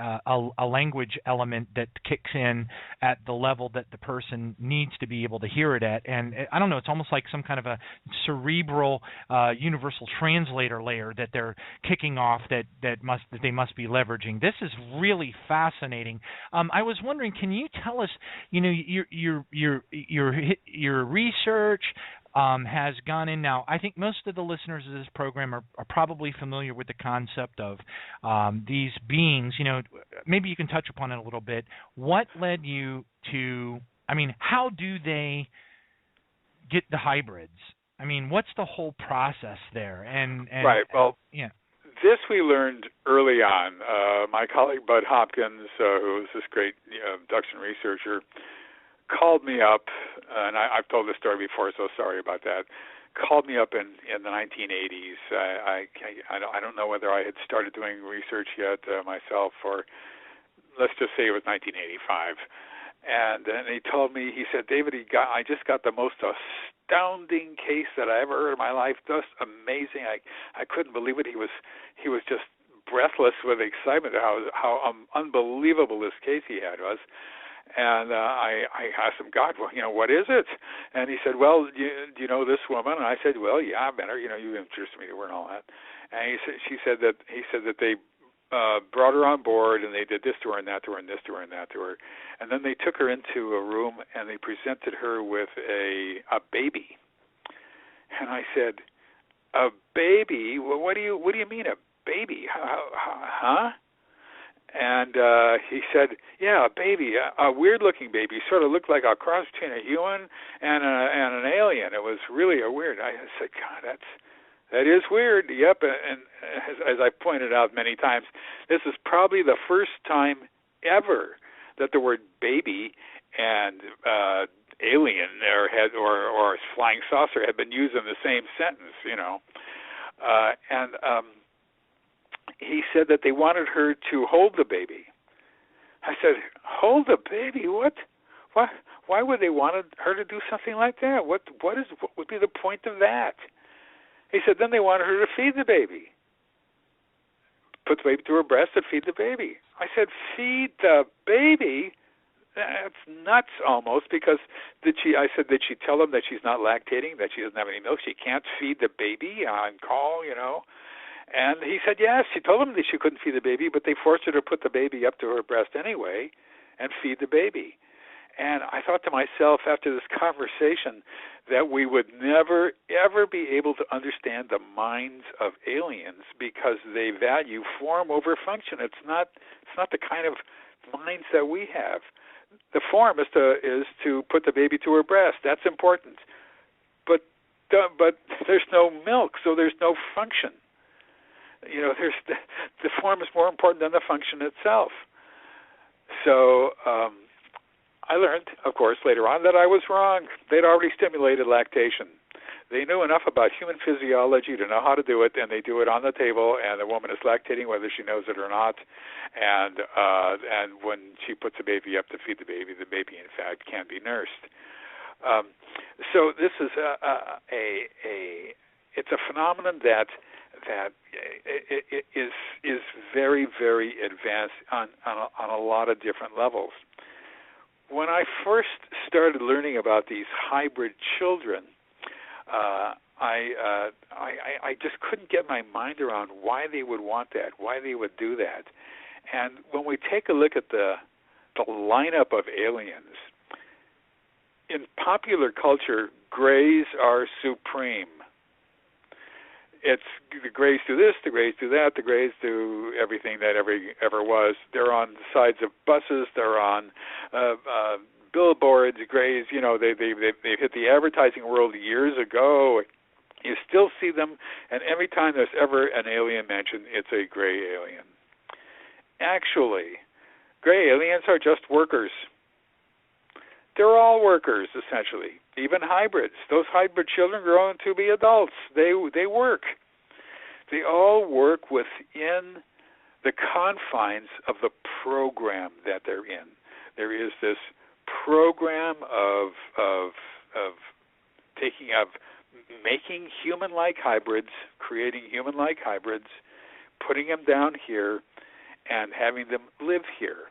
language element that kicks in at the level that the person needs to be able to hear it at. And I don't know, it's almost like some kind of a cerebral universal translator layer that they're kicking off that they must be leveraging. This is really fascinating. I was wondering, can you tell us, your research has gone in. Now, I think most of the listeners of this program are probably familiar with the concept of these beings. Maybe you can touch upon it a little bit. What led you to, how do they get the hybrids? What's the whole process there? And right. Well, yeah. This we learned early on. My colleague Bud Hopkins, who was this great abduction researcher, called me up, and I've told this story before, so sorry about that. Called me up in the 1980s. I don't know whether I had started doing research yet myself, or let's just say it was 1985. And he told me, he said, David, I just got the most astounding case that I ever heard in my life. Just amazing. I couldn't believe it. He was just breathless with excitement how unbelievable this case he had was. And I asked him, God, well, what is it? And he said, well, do you know this woman? And I said, well, yeah, I met her. You introduced me to her and all that. And he said that they brought her on board, and they did this to her and that to her and this to her and that to her. And then they took her into a room and they presented her with a baby. And I said, a baby? Well, what do you mean a baby? Huh? And he said, yeah, a baby, a weird-looking baby, sort of looked like a cross between a human and an alien. It was really a weird. I said, God, that is weird. Yep, and as I pointed out many times, this is probably the first time ever that the word baby and alien or flying saucer had been used in the same sentence. He said that they wanted her to hold the baby. I said, hold the baby? What? Why would they want her to do something like that? What would be the point of that? He said, then they wanted her to feed the baby. Put the baby to her breast and feed the baby. I said, feed the baby? That's nuts almost, because I said, did she tell them that she's not lactating, that she doesn't have any milk, she can't feed the baby on call, And he said, yes, she told them that she couldn't feed the baby, but they forced her to put the baby up to her breast anyway and feed the baby. And I thought to myself after this conversation that we would never, ever be able to understand the minds of aliens because they value form over function. It's not the kind of minds that we have. The form is to put the baby to her breast. That's important. But there's no milk, so there's no function. There's the form is more important than the function itself. So I learned, of course, later on that I was wrong. They'd already stimulated lactation. They knew enough about human physiology to know how to do it, and they do it on the table, and the woman is lactating whether she knows it or not. And when she puts the baby up to feed the baby, in fact, can be nursed. So this is it's a phenomenon that is very, very advanced on a lot of different levels. When I first started learning about these hybrid children, I just couldn't get my mind around why they would want that, why they would do that. And when we take a look at the lineup of aliens, in popular culture, grays are supreme. It's the grays do this, the grays do that, the grays do everything that ever was. They're on the sides of buses, they're on billboards, grays, they've hit the advertising world years ago. You still see them, and every time there's ever an alien mentioned, it's a gray alien. Actually, gray aliens are just workers. They're all workers, essentially. even hybrids. Those hybrid children grow to be adults. They work. They all work within the confines of the program that they're in. There is this program of making human-like hybrids, creating human-like hybrids, putting them down here, and having them live here.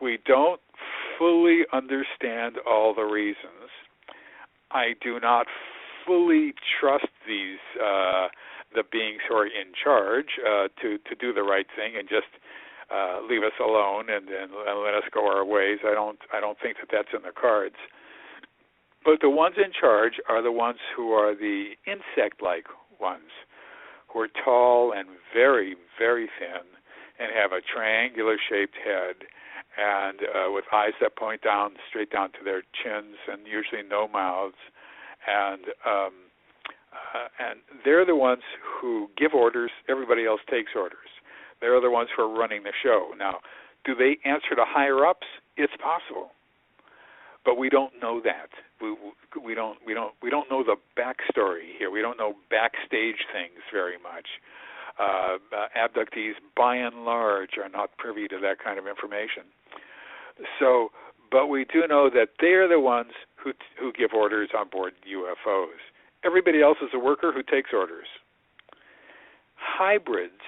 We don't fully understand all the reasons. I do not fully trust these the beings who are in charge to do the right thing and just leave us alone and let us go our ways. I don't think that that's in the cards. But the ones in charge are the ones who are the insect-like ones, who are tall and very, very thin and have a triangular-shaped head and with eyes that point down, straight down to their chins, and usually no mouths. And they're the ones who give orders. Everybody else takes orders. They're the ones who are running the show. Now, do they answer to higher-ups? It's possible. But we don't know that. We don't know the backstory here. We don't know backstage things very much. Abductees, by and large, are not privy to that kind of information. So, but we do know that they're the ones who give orders on board UFOs. Everybody else is a worker who takes orders. Hybrids,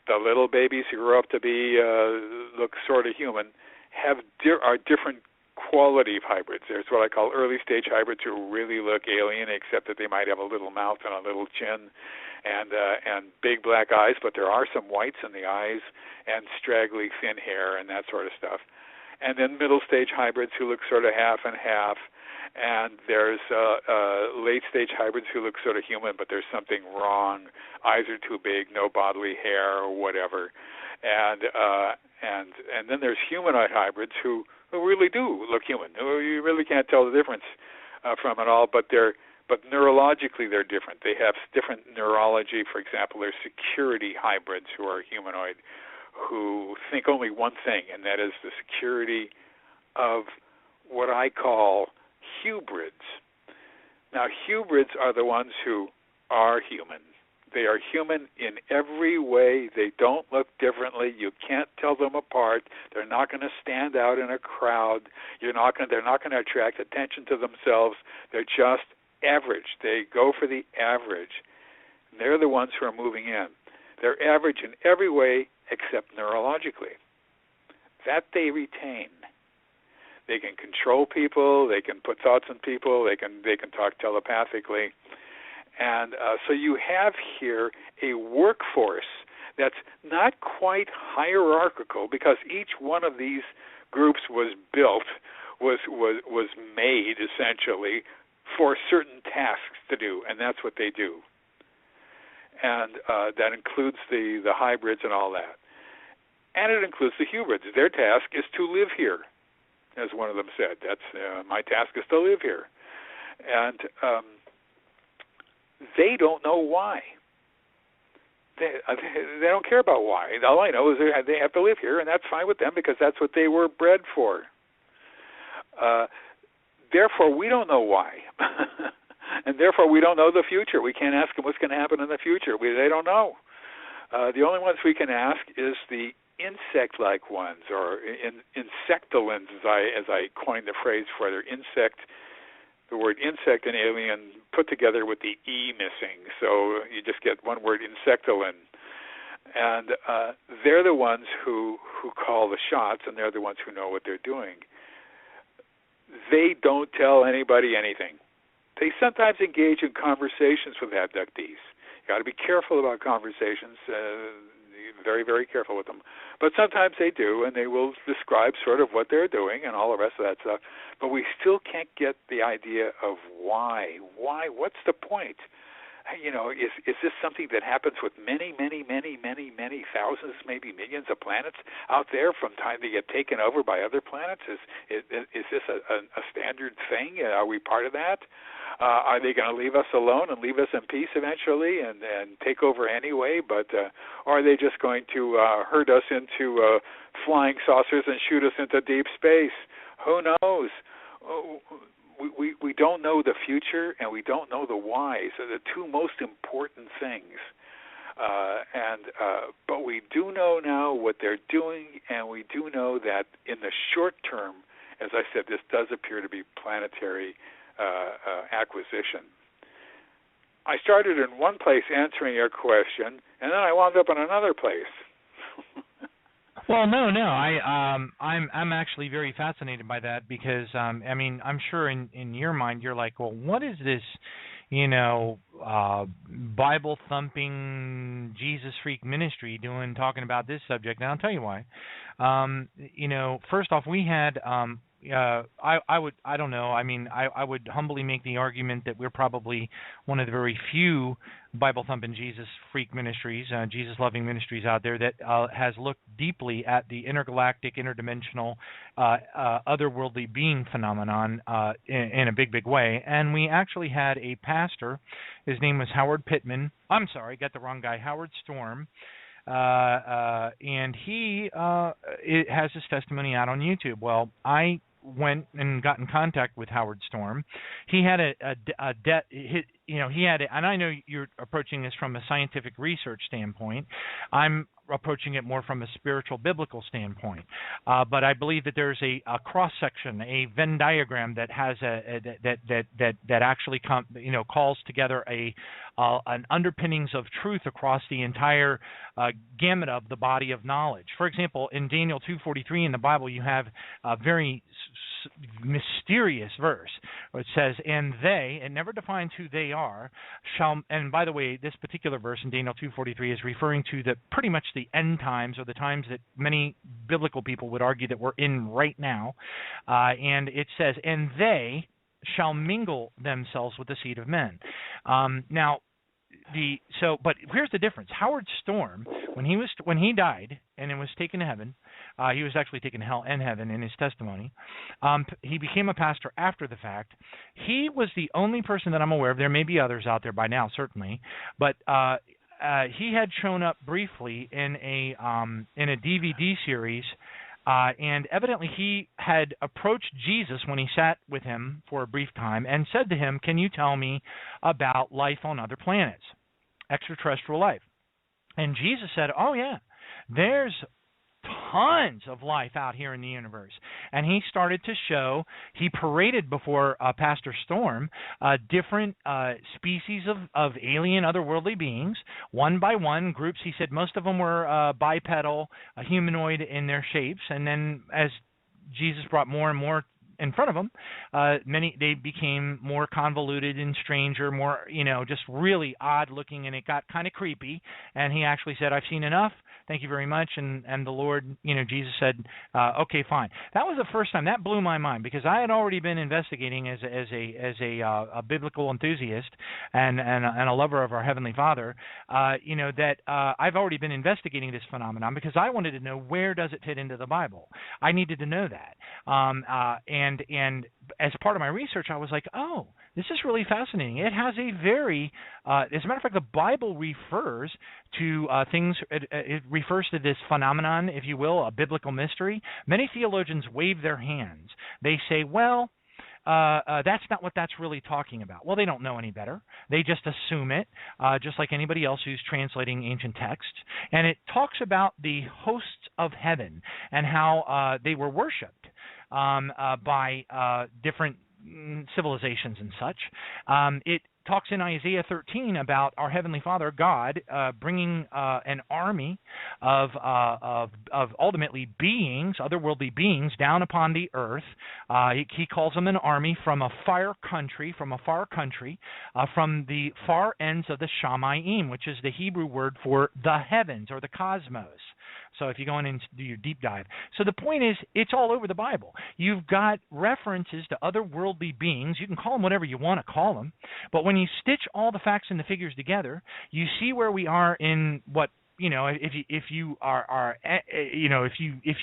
the little babies who grow up to be look sort of human, are different quality of hybrids. There's what I call early stage hybrids who really look alien, except that they might have a little mouth and a little chin and big black eyes, but there are some whites in the eyes and straggly thin hair and that sort of stuff. And then middle stage hybrids who look sort of half and half. And there's late stage hybrids who look sort of human, but there's something wrong. Eyes are too big, no bodily hair or whatever. And then there's humanoid hybrids who really do look human. You really can't tell the difference from it all, but neurologically they're different. They have different neurology. For example, there's security hybrids who are humanoid, who think only one thing, and that is the security of what I call hybrids. Now, hybrids are the ones who are human. They are human in every way. They don't look differently. You can't tell them apart. They're not going to stand out in a crowd. They're not going to attract attention to themselves. They're just average. They go for the average. And they're the ones who are moving in. They're average in every way except neurologically. That they retain. They can control people. They can put thoughts in people. They can talk telepathically. And so you have here a workforce that's not quite hierarchical, because each one of these groups was built, was made essentially for certain tasks to do, and that's what they do. And that includes the hybrids and all that. And it includes the hybrids. Their task is to live here, as one of them said. That's my task is to live here. And they don't know why. They don't care about why. All I know is they have to live here, and that's fine with them because that's what they were bred for. Therefore, we don't know why. And therefore, we don't know the future. We can't ask them what's going to happen in the future. They don't know. The only ones we can ask is the insect-like ones, or insectolins, as I coined the phrase for their insect. The word insect and alien put together with the E missing, so you just get one word, insectolin. And they're the ones who call the shots, and they're the ones who know what they're doing. They don't tell anybody anything. They sometimes engage in conversations with abductees. You got to be careful about conversations, very, very careful with them. But sometimes they do, and they will describe sort of what they're doing and all the rest of that stuff. But we still can't get the idea of why. Why? What's the point? You know, is this something that happens with many thousands, maybe millions of planets out there from time they get taken over by other planets? Is this a standard thing? Are we part of that? Are they going to leave us alone and leave us in peace eventually and take over anyway? But or are they just going to herd us into flying saucers and shoot us into deep space? Who knows? we don't know the future and we don't know the why. So the two most important things. But we do know now what they're doing, and we do know that in the short term, as I said, this does appear to be planetary acquisition. I started in one place answering your question, and then I wound up in another place. Well, no. I'm actually very fascinated by that because I mean, I'm sure in your mind you're like, well, what is this, Bible thumping Jesus freak ministry doing talking about this subject? And I'll tell you why. First off, we had I don't know. I mean, I would humbly make the argument that we're probably one of the very few Bible thumping Jesus freak ministries, Jesus loving ministries out there that has looked deeply at the intergalactic, interdimensional, otherworldly being phenomenon in a big way. And we actually had a pastor. His name was Howard Pittman. I'm sorry, got the wrong guy. Howard Storm. And he it has his testimony out on YouTube. Well, I went and got in contact with Howard Storm. He had a debt. He had, and I know you're approaching this from a scientific research standpoint. I'm approaching it more from a spiritual biblical standpoint. But I believe that there's a cross section, a Venn diagram that has that actually calls together an underpinnings of truth across the entire gamut of the body of knowledge. For example, in Daniel 2:43 in the Bible, you have a very mysterious verse where it says, "And they," it never defines who they are, shall. And by the way, this particular verse in Daniel 2:43 is referring to pretty much the end times, or the times that many biblical people would argue that we're in right now. And it says, "And they shall mingle themselves with the seed of men." But here's the difference. Howard Storm, when he died and was taken to heaven, he was actually taken to hell and heaven in his testimony. He became a pastor after the fact. He was the only person that I'm aware of. There may be others out there by now, certainly, but he had shown up briefly in a DVD series. And evidently he had approached Jesus when he sat with him for a brief time and said to him, "Can you tell me about life on other planets, extraterrestrial life?" And Jesus said, "Oh yeah, there's tons of life out here in the universe." And he started to show, he paraded before Pastor Storm different species of alien, otherworldly beings, one by one, groups. He said most of them were bipedal, humanoid in their shapes. And then as Jesus brought more and more in front of them, they became more convoluted and stranger, more, just really odd looking, and it got kind of creepy. And he actually said, "I've seen enough. Thank you very much." And the Lord, Jesus said, "Okay, fine." That was the first time. That blew my mind because I had already been investigating as a biblical enthusiast and a lover of our Heavenly Father. That I've already been investigating this phenomenon because I wanted to know, where does it fit into the Bible. I needed to know that. And as part of my research, I was like, oh, this is really fascinating. It has a very, as a matter of fact, the Bible refers to things, it refers to this phenomenon, if you will, a biblical mystery. Many theologians wave their hands. They say, well, that's not what that's really talking about. Well, they don't know any better. They just assume it, just like anybody else who's translating ancient texts. And it talks about the hosts of heaven and how they were worshipped by different civilizations and such. It talks in Isaiah 13 about our Heavenly Father, God, bringing an army of ultimately beings, otherworldly beings, down upon the earth. He calls them an army from a far country, from the far ends of the Shamayim, which is the Hebrew word for the heavens or the cosmos. So if you go in and do your deep dive. So the point is, it's all over the Bible. You've got references to otherworldly beings. You can call them whatever you want to call them. But when you stitch all the facts and the figures together, you see where we are in what if you are if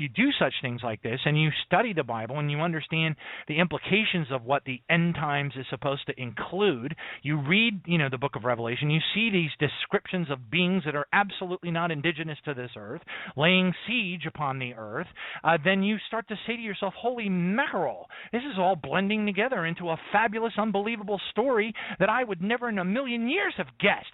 you do such things like this and you study the Bible and you understand the implications of what the end times is supposed to include, you read the book of Revelation, you see these descriptions of beings that are absolutely not indigenous to this earth, laying siege upon the earth, then you start to say to yourself, holy mackerel, this is all blending together into a fabulous, unbelievable story that I would never in a million years have guessed.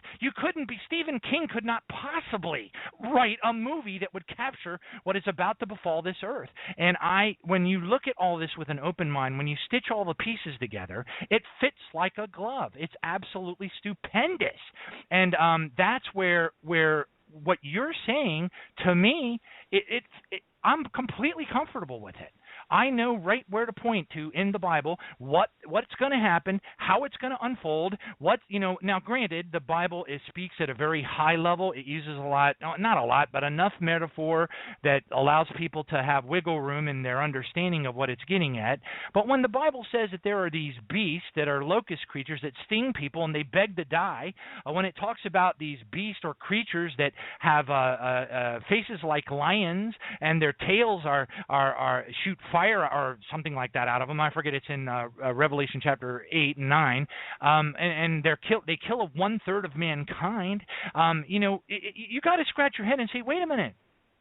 Stephen King could not possibly write a movie that would capture what is about to befall this earth. And when you look at all this with an open mind, when you stitch all the pieces together, it fits like a glove. It's absolutely stupendous. And that's where what you're saying to me, I'm completely comfortable with it. I know right where to point to in the Bible what's going to happen, how it's going to unfold. Now, granted, the Bible speaks at a very high level. It uses not a lot, but enough metaphor that allows people to have wiggle room in their understanding of what it's getting at. But when the Bible says that there are these beasts that are locust creatures that sting people and they beg to die, when it talks about these beasts or creatures that have faces like lions and their tails are shoot fire or something like that out of them. I forget. It's in Revelation chapter 8 and 9. And they kill 1/3 of mankind. You got to scratch your head and say, wait a minute.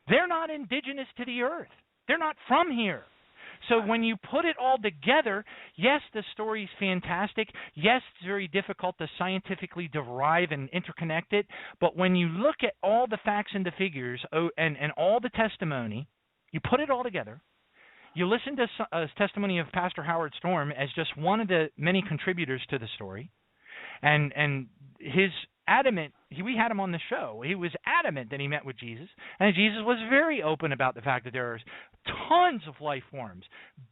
They're not indigenous to the earth. They're not from here. So when you put it all together, yes, the story's fantastic. Yes, it's very difficult to scientifically derive and interconnect it. But when you look at all the facts and the figures and all the testimony, you put it all together. You listen to a testimony of Pastor Howard Storm as just one of the many contributors to the story, and his adamant. We had him on the show. He was adamant that he met with Jesus, and Jesus was very open about the fact that there are tons of life forms,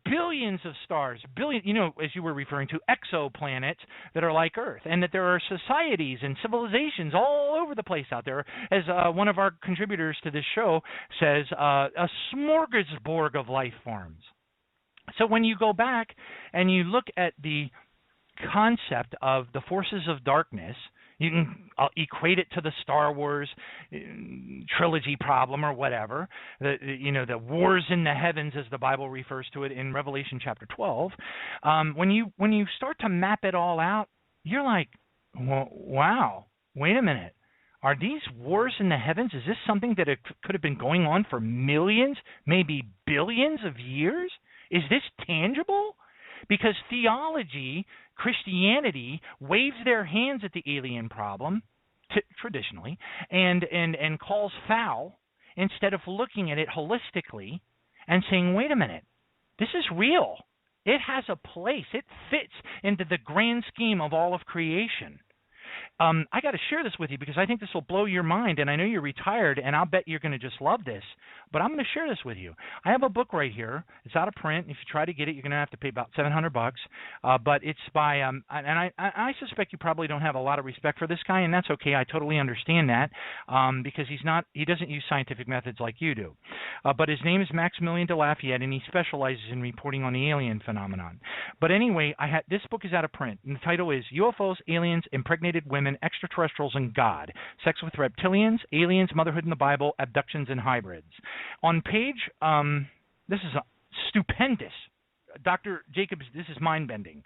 billions of stars, as you were referring to, exoplanets that are like Earth, and that there are societies and civilizations all over the place out there. As one of our contributors to this show says, a smorgasbord of life forms. So when you go back and you look at the concept of the forces of darkness, you can equate it to the Star Wars trilogy problem or whatever, the wars in the heavens, as the Bible refers to it in Revelation chapter 12. When you start to map it all out, you're like, wow, wait a minute. Are these wars in the heavens, is this something that could have been going on for millions, maybe billions of years? Is this tangible? Because theology, Christianity, waves their hands at the alien problem, traditionally, and calls foul, instead of looking at it holistically and saying, wait a minute, this is real. It has a place. It fits into the grand scheme of all of creation. I got to share this with you because I think this will blow your mind, and I know you're retired, and I'll bet you're going to just love this, but I'm going to share this with you. I have a book right here. It's out of print. If you try to get it, you're going to have to pay about $700, but it's by, and I suspect you probably don't have a lot of respect for this guy, and that's okay. I totally understand that because he doesn't use scientific methods like you do. But his name is Maximilian de Lafayette, and he specializes in reporting on the alien phenomenon. But anyway, this book is out of print, and the title is UFOs, Aliens, Impregnated Women, Extraterrestrials, and God: Sex with Reptilians, Aliens, Motherhood in the Bible, Abductions, and Hybrids. On page, this is stupendous. Dr. Jacobs, this is mind-bending.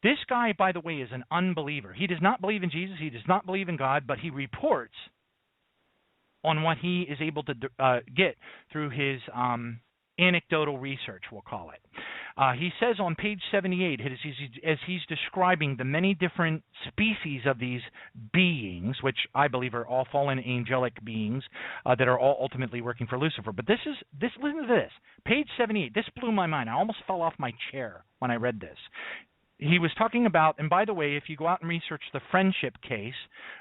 This guy, by the way, is an unbeliever. He does not believe in Jesus. He does not believe in God, but he reports on what he is able to get through his anecdotal research, we'll call it. He says on page 78, as he's describing the many different species of these beings, which I believe are all fallen angelic beings that are all ultimately working for Lucifer. But listen to this. Page 78, this blew my mind. I almost fell off my chair when I read this. He was talking about, and by the way, if you go out and research the Friendship case,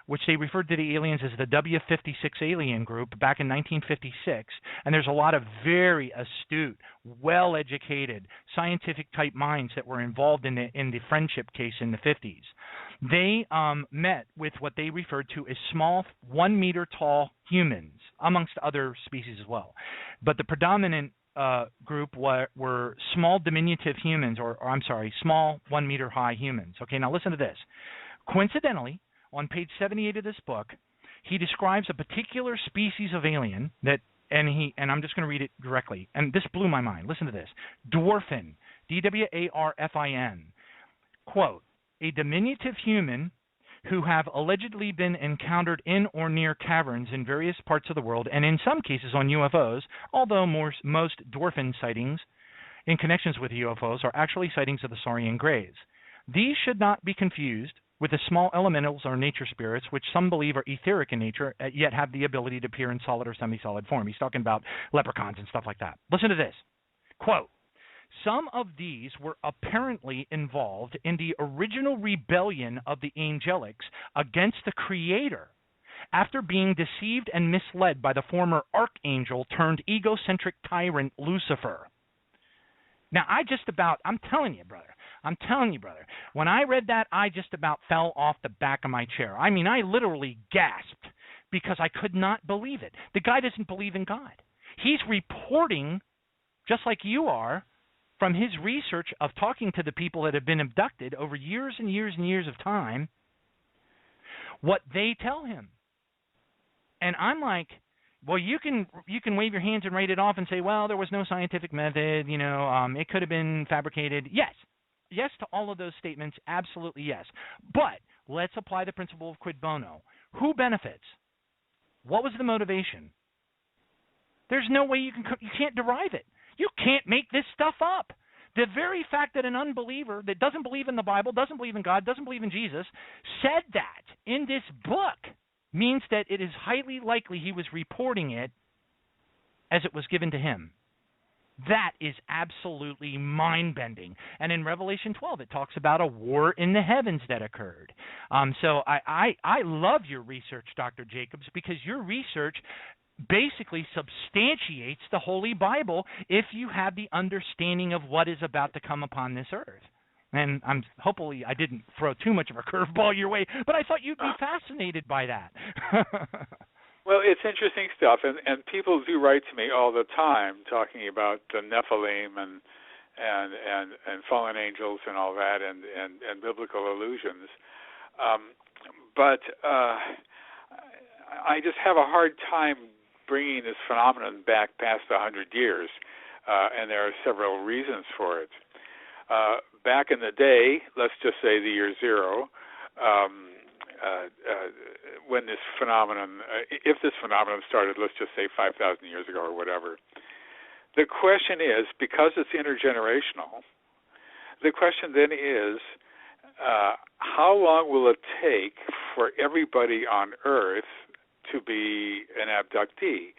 which they referred to the aliens as the W56 alien group back in 1956, and there's a lot of very astute, well-educated, scientific-type minds that were involved in the Friendship case in the 50s. They met with what they referred to as small, 1-meter-tall humans, amongst other species as well. But the predominant group were small diminutive humans, small 1-meter high humans. Okay, now listen to this. Coincidentally, on page 78 of this book, he describes a particular species of alien that, and I'm just going to read it directly, and this blew my mind. Listen to this. Dwarfin, D-W-A-R-F-I-N, quote, a diminutive human who have allegedly been encountered in or near caverns in various parts of the world, and in some cases on UFOs, although most dwarfin sightings in connections with UFOs are actually sightings of the Saurian Greys. These should not be confused with the small elementals or nature spirits, which some believe are etheric in nature, yet have the ability to appear in solid or semi-solid form. He's talking about leprechauns and stuff like that. Listen to this. Quote, some of these were apparently involved in the original rebellion of the angelics against the Creator, after being deceived and misled by the former archangel turned egocentric tyrant Lucifer. Now, I'm telling you, brother, when I read that, I just about fell off the back of my chair. I mean, I literally gasped because I could not believe it. The guy doesn't believe in God. He's reporting, just like you are, from his research of talking to the people that have been abducted over years and years and years of time, what they tell him. And I'm like, well, you can wave your hands and write it off and say, well, there was no scientific method, it could have been fabricated. Yes to all of those statements, absolutely yes. But let's apply the principle of quid bono. Who benefits? What was the motivation? There's no way you can't derive it. You can't make this stuff up. The very fact that an unbeliever that doesn't believe in the Bible, doesn't believe in God, doesn't believe in Jesus, said that in this book means that it is highly likely he was reporting it as it was given to him. That is absolutely mind-bending. And in Revelation 12, it talks about a war in the heavens that occurred. So I love your research, Dr. Jacobs, because your research basically substantiates the Holy Bible if you have the understanding of what is about to come upon this earth. And hopefully I didn't throw too much of a curveball your way, but I thought you'd be fascinated by that. Well, it's interesting stuff, and people do write to me all the time talking about the Nephilim and fallen angels and all that, and biblical allusions. But I just have a hard time bringing this phenomenon back past 100 years, and there are several reasons for it. Back in the day, let's just say the year zero, when this phenomenon, if this phenomenon started, let's just say 5,000 years ago or whatever, the question is, because it's intergenerational, the question then is, how long will it take for everybody on Earth to be an abductee?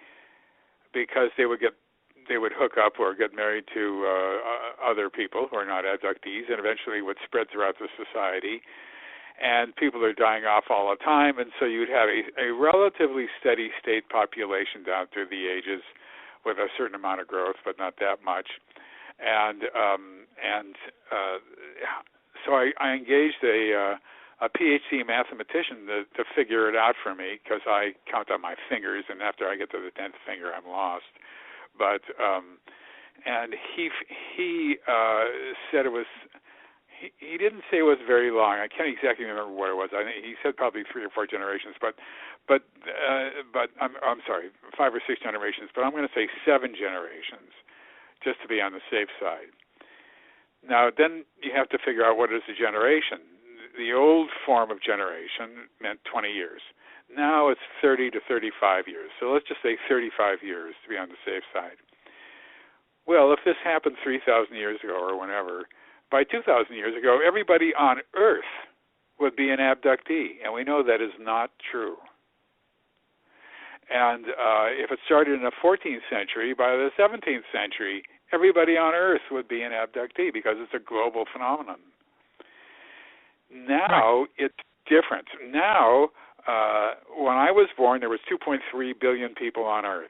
Because they would hook up or get married to other people who are not abductees, and eventually would spread throughout the society. And people are dying off all the time, and so you'd have a relatively steady state population down through the ages with a certain amount of growth, but not that much. So I engaged a PhD mathematician to figure it out for me, because I count on my fingers, and after I get to the 10th finger, I'm lost. But and he said it was. He didn't say it was very long. I can't exactly remember what it was. I think he said probably 3 or 4 generations, but I'm sorry, 5 or 6 generations. But I'm going to say 7 generations, just to be on the safe side. Now, then you have to figure out what is a generation. The old form of generation meant 20 years. Now it's 30 to 35 years. So let's just say 35 years to be on the safe side. Well, if this happened 3,000 years ago or whenever, by 2,000 years ago, everybody on Earth would be an abductee, and we know that is not true. And if it started in the 14th century, by the 17th century, everybody on Earth would be an abductee because it's a global phenomenon. Now it's different. Now, when I was born, there was 2.3 billion people on Earth.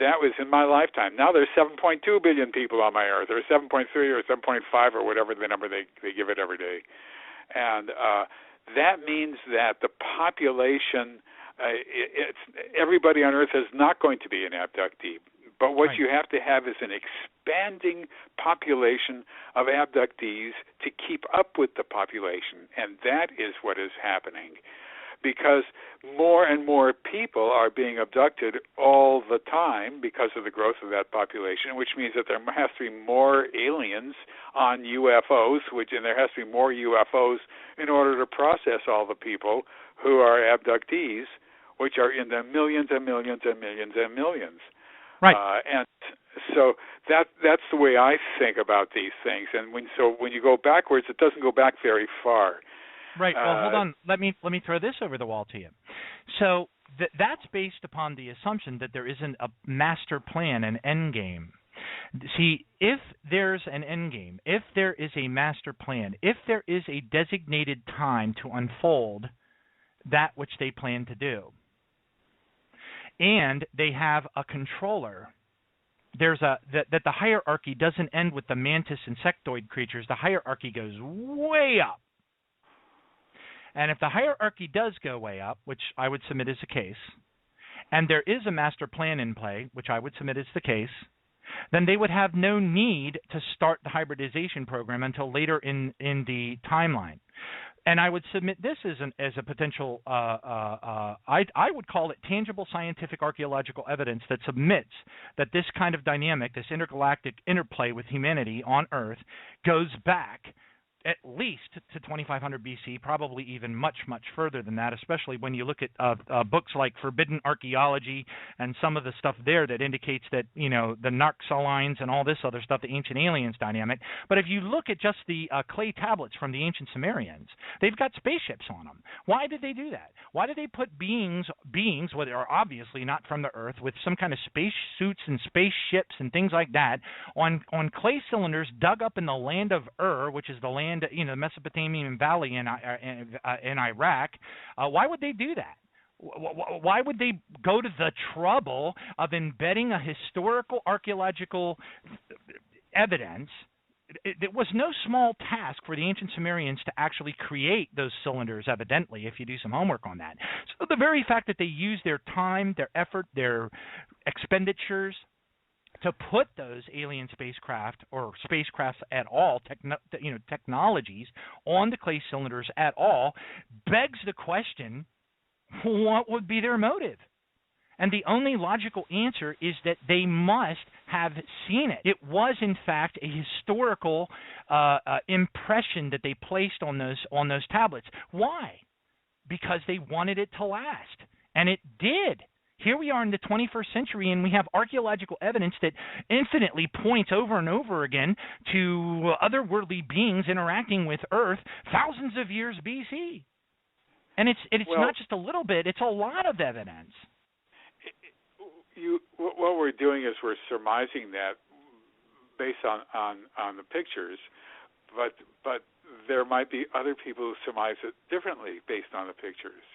That was in my lifetime. Now there's 7.2 billion people on my Earth, or 7.3 or 7.5 or whatever the number they give it every day. And that means that the population, everybody on Earth is not going to be an abductee. But what you have to have is an expanding population of abductees to keep up with the population. And that is what is happening. because more and more people are being abducted all the time because of the growth of that population, which means that there has to be more aliens on UFOs, and there has to be more UFOs in order to process all the people who are abductees, which are in the millions and millions and millions and millions. Right. And so that's the way I think about these things. And when you go backwards, it doesn't go back very far. Right. Well, hold on. Let me throw this over the wall to you. So that's based upon the assumption that there isn't a master plan, an end game. See, if there's an end game, if there is a master plan, if there is a designated time to unfold that which they plan to do, and they have a controller, that the hierarchy doesn't end with the mantis insectoid creatures. The hierarchy goes way up. And if the hierarchy does go way up, which I would submit is the case, and there is a master plan in play, which I would submit is the case, then they would have no need to start the hybridization program until later in the timeline. And I would submit this as a potential, I would call it tangible scientific archaeological evidence that submits that this kind of dynamic, this intergalactic interplay with humanity on Earth, goes back at least to 2500 BC, probably even much, much further than that, especially when you look at books like Forbidden Archaeology and some of the stuff there that indicates that, the Narxalines and all this other stuff, the ancient aliens dynamic. But if you look at just the clay tablets from the ancient Sumerians, they've got spaceships on them. Why did they do that? Why did they put beings, what are obviously not from the Earth, with some kind of space suits and spaceships and things like that, on clay cylinders dug up in the land of Ur, which is the land, the Mesopotamian Valley in Iraq? Why would they do that? Why would they go to the trouble of embedding a historical archaeological evidence? It was no small task for the ancient Sumerians to actually create those cylinders, evidently, if you do some homework on that. So the very fact that they use their time, their effort, their expenditures to put those alien spacecraft or spacecrafts at all, technologies on the clay cylinders at all, begs the question, what would be their motive? And the only logical answer is that they must have seen it. It was, in fact, a historical impression that they placed on those tablets. Why? Because they wanted it to last, and it did. Here we are in the 21st century, and we have archaeological evidence that infinitely points over and over again to otherworldly beings interacting with Earth thousands of years BC. And it's not just a little bit; it's a lot of evidence. What we're doing is we're surmising that based on the pictures, but there might be other people who surmise it differently based on the pictures.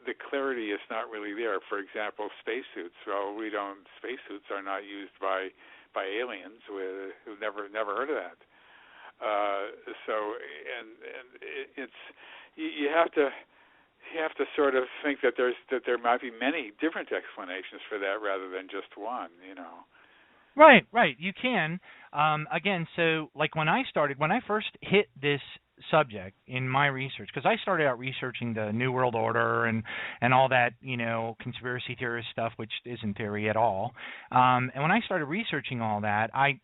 The clarity is not really there. For example, spacesuits. Well, spacesuits are not used by aliens who've never heard of that. You have to sort of think that there might be many different explanations for that rather than just one. Right. You can. Again, so like when I first hit this subject in my research, because I started out researching the New World Order and all that, conspiracy theorist stuff, which isn't theory at all. And when I started researching all that, I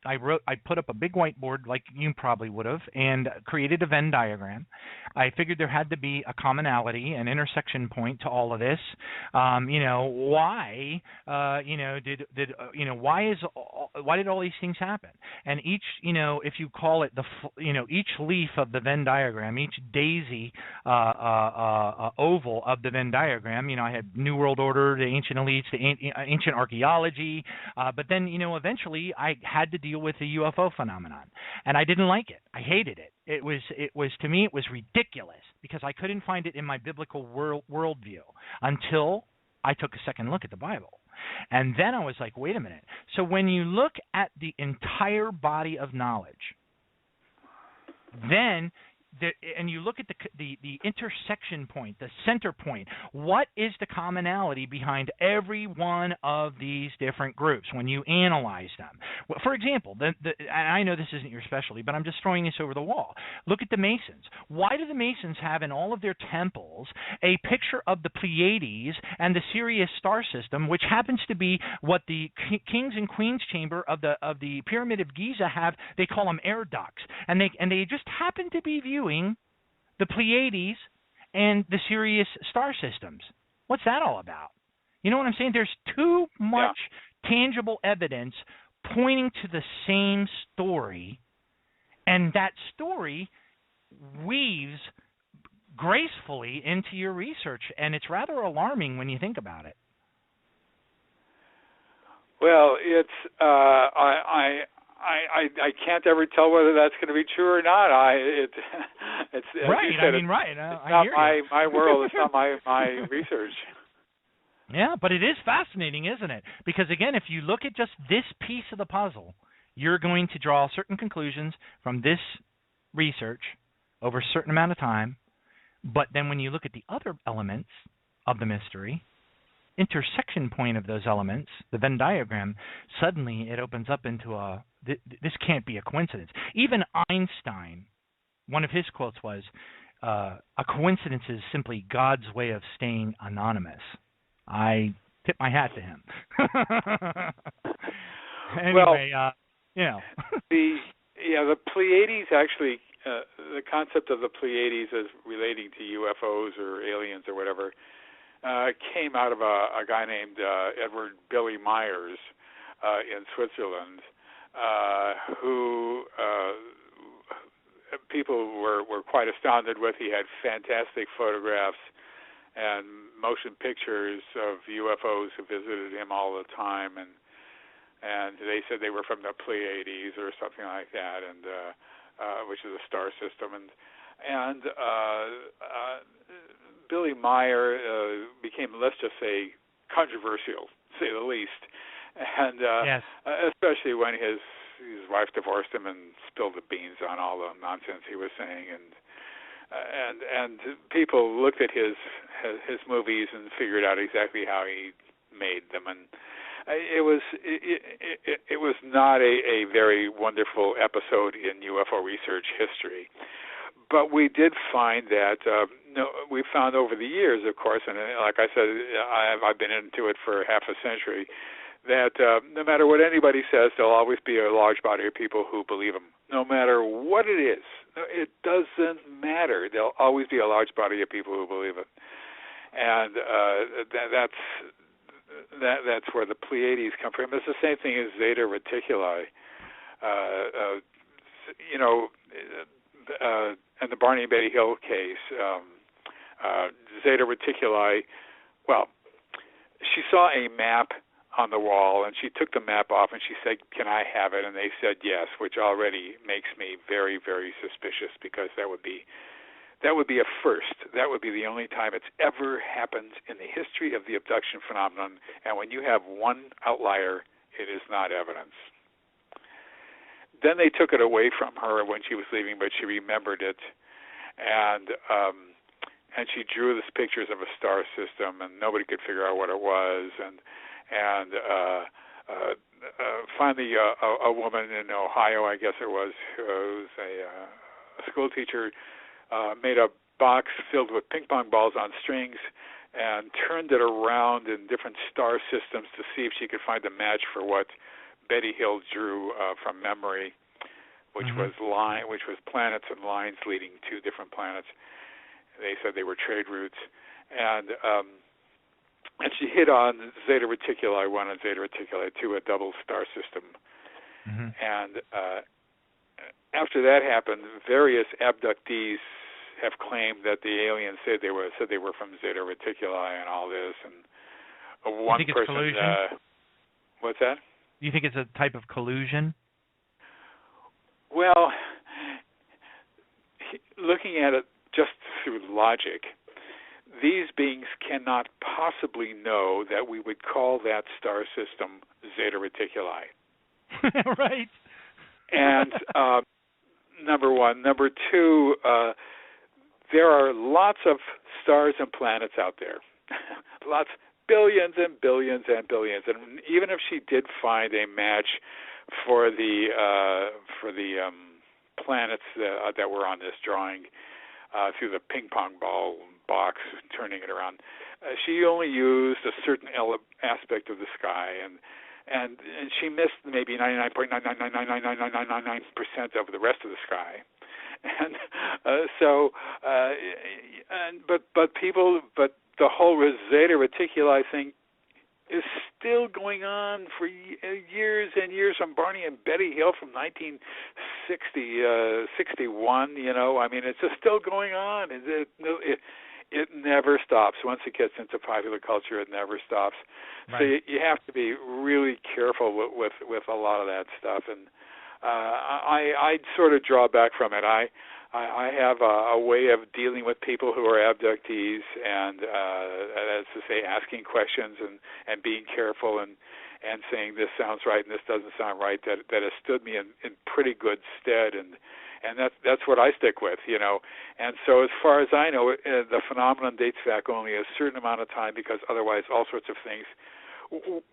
put up a big whiteboard like you probably would have, and created a Venn diagram. I figured there had to be a commonality, an intersection point to all of this. Why? Why did all these things happen? And each, if you call it each leaf of the Venn diagram, each daisy oval of the Venn diagram, I had New World Order, the ancient elites, the ancient archaeology, but then, eventually I had to deal with the UFO phenomenon, and I didn't like it. I hated it. It was to me, it was ridiculous because I couldn't find it in my biblical worldview until I took a second look at the Bible. And then I was like, wait a minute. So when you look at the entire body of knowledge, then and you look at the intersection point, the center point, what is the commonality behind every one of these different groups when you analyze them? Well, for example, and I know this isn't your specialty, but I'm just throwing this over the wall. Look at the Masons. Why do the Masons have in all of their temples a picture of the Pleiades and the Sirius star system, which happens to be what the kings and queens chamber of the Pyramid of Giza have? They call them air ducts, and they just happen to be viewing the Pleiades and the Sirius star systems. What's that all about? You know what I'm saying? There's too much tangible evidence pointing to the same story, and that story weaves gracefully into your research, and it's rather alarming when you think about it. Well, it's I can't ever tell whether that's going to be true or not. It's right. Said, I mean, right. It's I not hear my world. It's not my research. Yeah, but it is fascinating, isn't it? Because again, if you look at just this piece of the puzzle, you're going to draw certain conclusions from this research over a certain amount of time. But then when you look at the other elements of the mystery, intersection point of those elements, the Venn diagram, suddenly it opens up into this can't be a coincidence. Even Einstein, one of his quotes was, a coincidence is simply God's way of staying anonymous. I tip my hat to him. Anyway, the Pleiades actually, the concept of the Pleiades as relating to UFOs or aliens or whatever, came out of a guy named Edward Billy Myers in Switzerland, who people were quite astounded with. He had fantastic photographs and motion pictures of UFOs who visited him all the time, and they said they were from the Pleiades or something like that, and which is a star system, and Billy Meyer became, let's just say, controversial, to say the least, and especially when his wife divorced him and spilled the beans on all the nonsense he was saying, and people looked at his movies and figured out exactly how he made them, and it was not a very wonderful episode in UFO research history. But we did find that we found over the years, of course, and like I said, I've been into it for half a century, that no matter what anybody says, there'll always be a large body of people who believe them. No matter what it is, it doesn't matter. There'll always be a large body of people who believe it, and that's where the Pleiades come from. It's the same thing as Zeta Reticuli. In the Barney and Betty Hill case, Zeta Reticuli, well, she saw a map on the wall, and she took the map off, and she said, "Can I have it?" And they said yes, which already makes me very, very suspicious, because that would be a first. That would be the only time it's ever happened in the history of the abduction phenomenon, and when you have one outlier, it is not evidence. Then they took it away from her when she was leaving, but she remembered it, and she drew these pictures of a star system, and nobody could figure out what it was, and finally a woman in Ohio, I guess it was, who's a school teacher, made a box filled with ping pong balls on strings and turned it around in different star systems to see if she could find a match for what Betty Hill drew from memory, which was planets and lines leading to different planets. They said they were trade routes, and she hit on Zeta Reticuli 1 and Zeta Reticuli 2, a double star system. And after that happened, various abductees have claimed that the aliens said they were from Zeta Reticuli and all this, and one you think person. It's collusion? What's that? Do you think it's a type of collusion? Well, looking at it just through logic, these beings cannot possibly know that we would call that star system Zeta Reticuli. Right. And number one. Number two, there are lots of stars and planets out there. Lots, billions and billions and billions. And even if she did find a match for the planets that were on this drawing through the ping pong ball box, turning it around, she only used a certain aspect of the sky, and she missed maybe 99.9999999% of the rest of the sky. And but the whole Rosetta Reticuli thing is still going on for years and years, from Barney and Betty Hill from 1961. You know, I mean, it's just still going on. It never stops. Once it gets into popular culture, it never stops. Right. So you have to be really careful with a lot of that stuff. And I sort of draw back from it. I have a way of dealing with people who are abductees, and as to say, asking questions and being careful and saying this sounds right and this doesn't sound right, that has stood me in pretty good stead, and that's what I stick with, you know. And so as far as I know, the phenomenon dates back only a certain amount of time, because otherwise all sorts of things,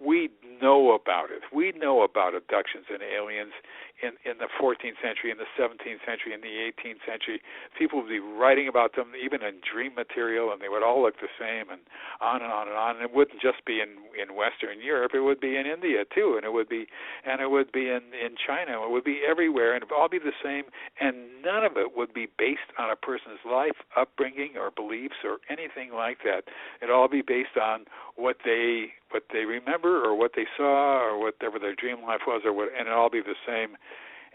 we know about it. We know about abductions and aliens in the 14th century, in the 17th century, in the 18th century. People would be writing about them even in dream material, and they would all look the same, and on and on and on. And it wouldn't just be in Western Europe. It would be in India too, and it would be in China. It would be everywhere, and it would all be the same. And none of it would be based on a person's life, upbringing, or beliefs, or anything like that. It'd all be based on what they remember, or what they saw, or whatever their dream life was, and it'll all be the same.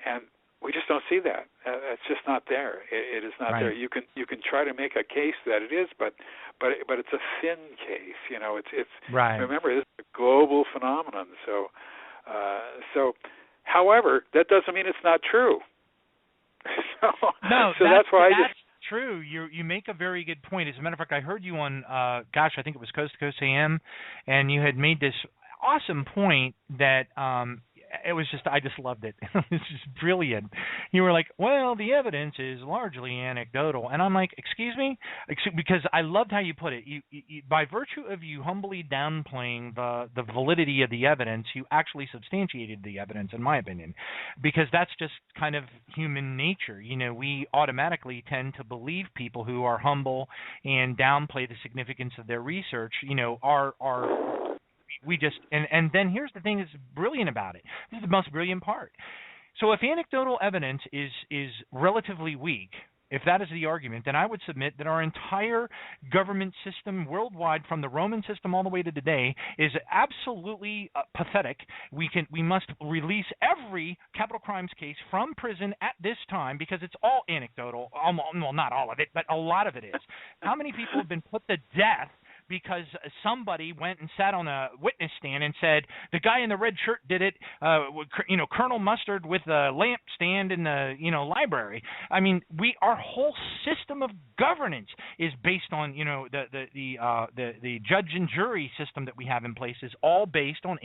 And we just don't see that. It's just not there. It is not there. You can try to make a case that it is, but it's a thin case. You know, it's right. Remember, this is a global phenomenon. So however, that doesn't mean it's not true. That's why that's true. You make a very good point. As a matter of fact, I heard you on, I think it was Coast to Coast AM, and you had made this awesome point that it was just, I just loved it. It was just brilliant. You were like, well, the evidence is largely anecdotal. And I'm like, excuse me? Because I loved how you put it. You by virtue of you humbly downplaying the validity of the evidence, you actually substantiated the evidence, in my opinion, because that's just kind of human nature. You know, we automatically tend to believe people who are humble and downplay the significance of their research, you know, we just, and then here's the thing that's brilliant about it. This is the most brilliant part. So if anecdotal evidence is relatively weak, if that is the argument, then I would submit that our entire government system worldwide, from the Roman system all the way to today, is absolutely pathetic. We must release every capital crimes case from prison at this time, because it's all anecdotal. Well, not all of it, but a lot of it is. How many people have been put to death because somebody went and sat on a witness stand and said, the guy in the red shirt did it, Colonel Mustard with a lamp stand in the, library. I mean, our whole system of governance is based on, the judge and jury system that we have in place is all based on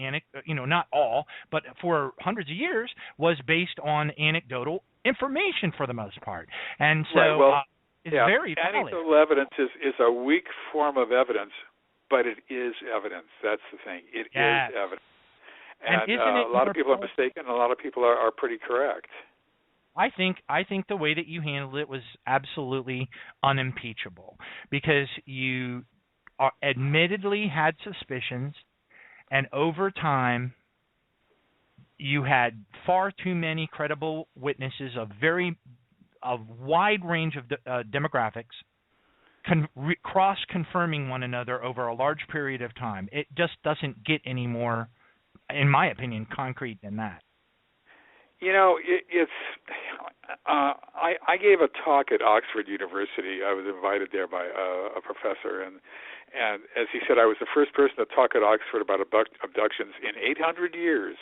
not all, but for hundreds of years was based on anecdotal information for the most part. And so, right, well, it's very valid. Anecdotal evidence is a weak form of evidence, but it is evidence. That's the thing. It is evidence. And a lot of people are mistaken, and a lot of people are pretty correct. I think the way that you handled it was absolutely unimpeachable, because you admittedly had suspicions, and over time you had far too many credible witnesses of a wide range of demographics cross-confirming one another over a large period of time. It just doesn't get any more, in my opinion, concrete than that. I gave a talk at Oxford University. I was invited there by a professor, and as he said, I was the first person to talk at Oxford about abductions in 800 years.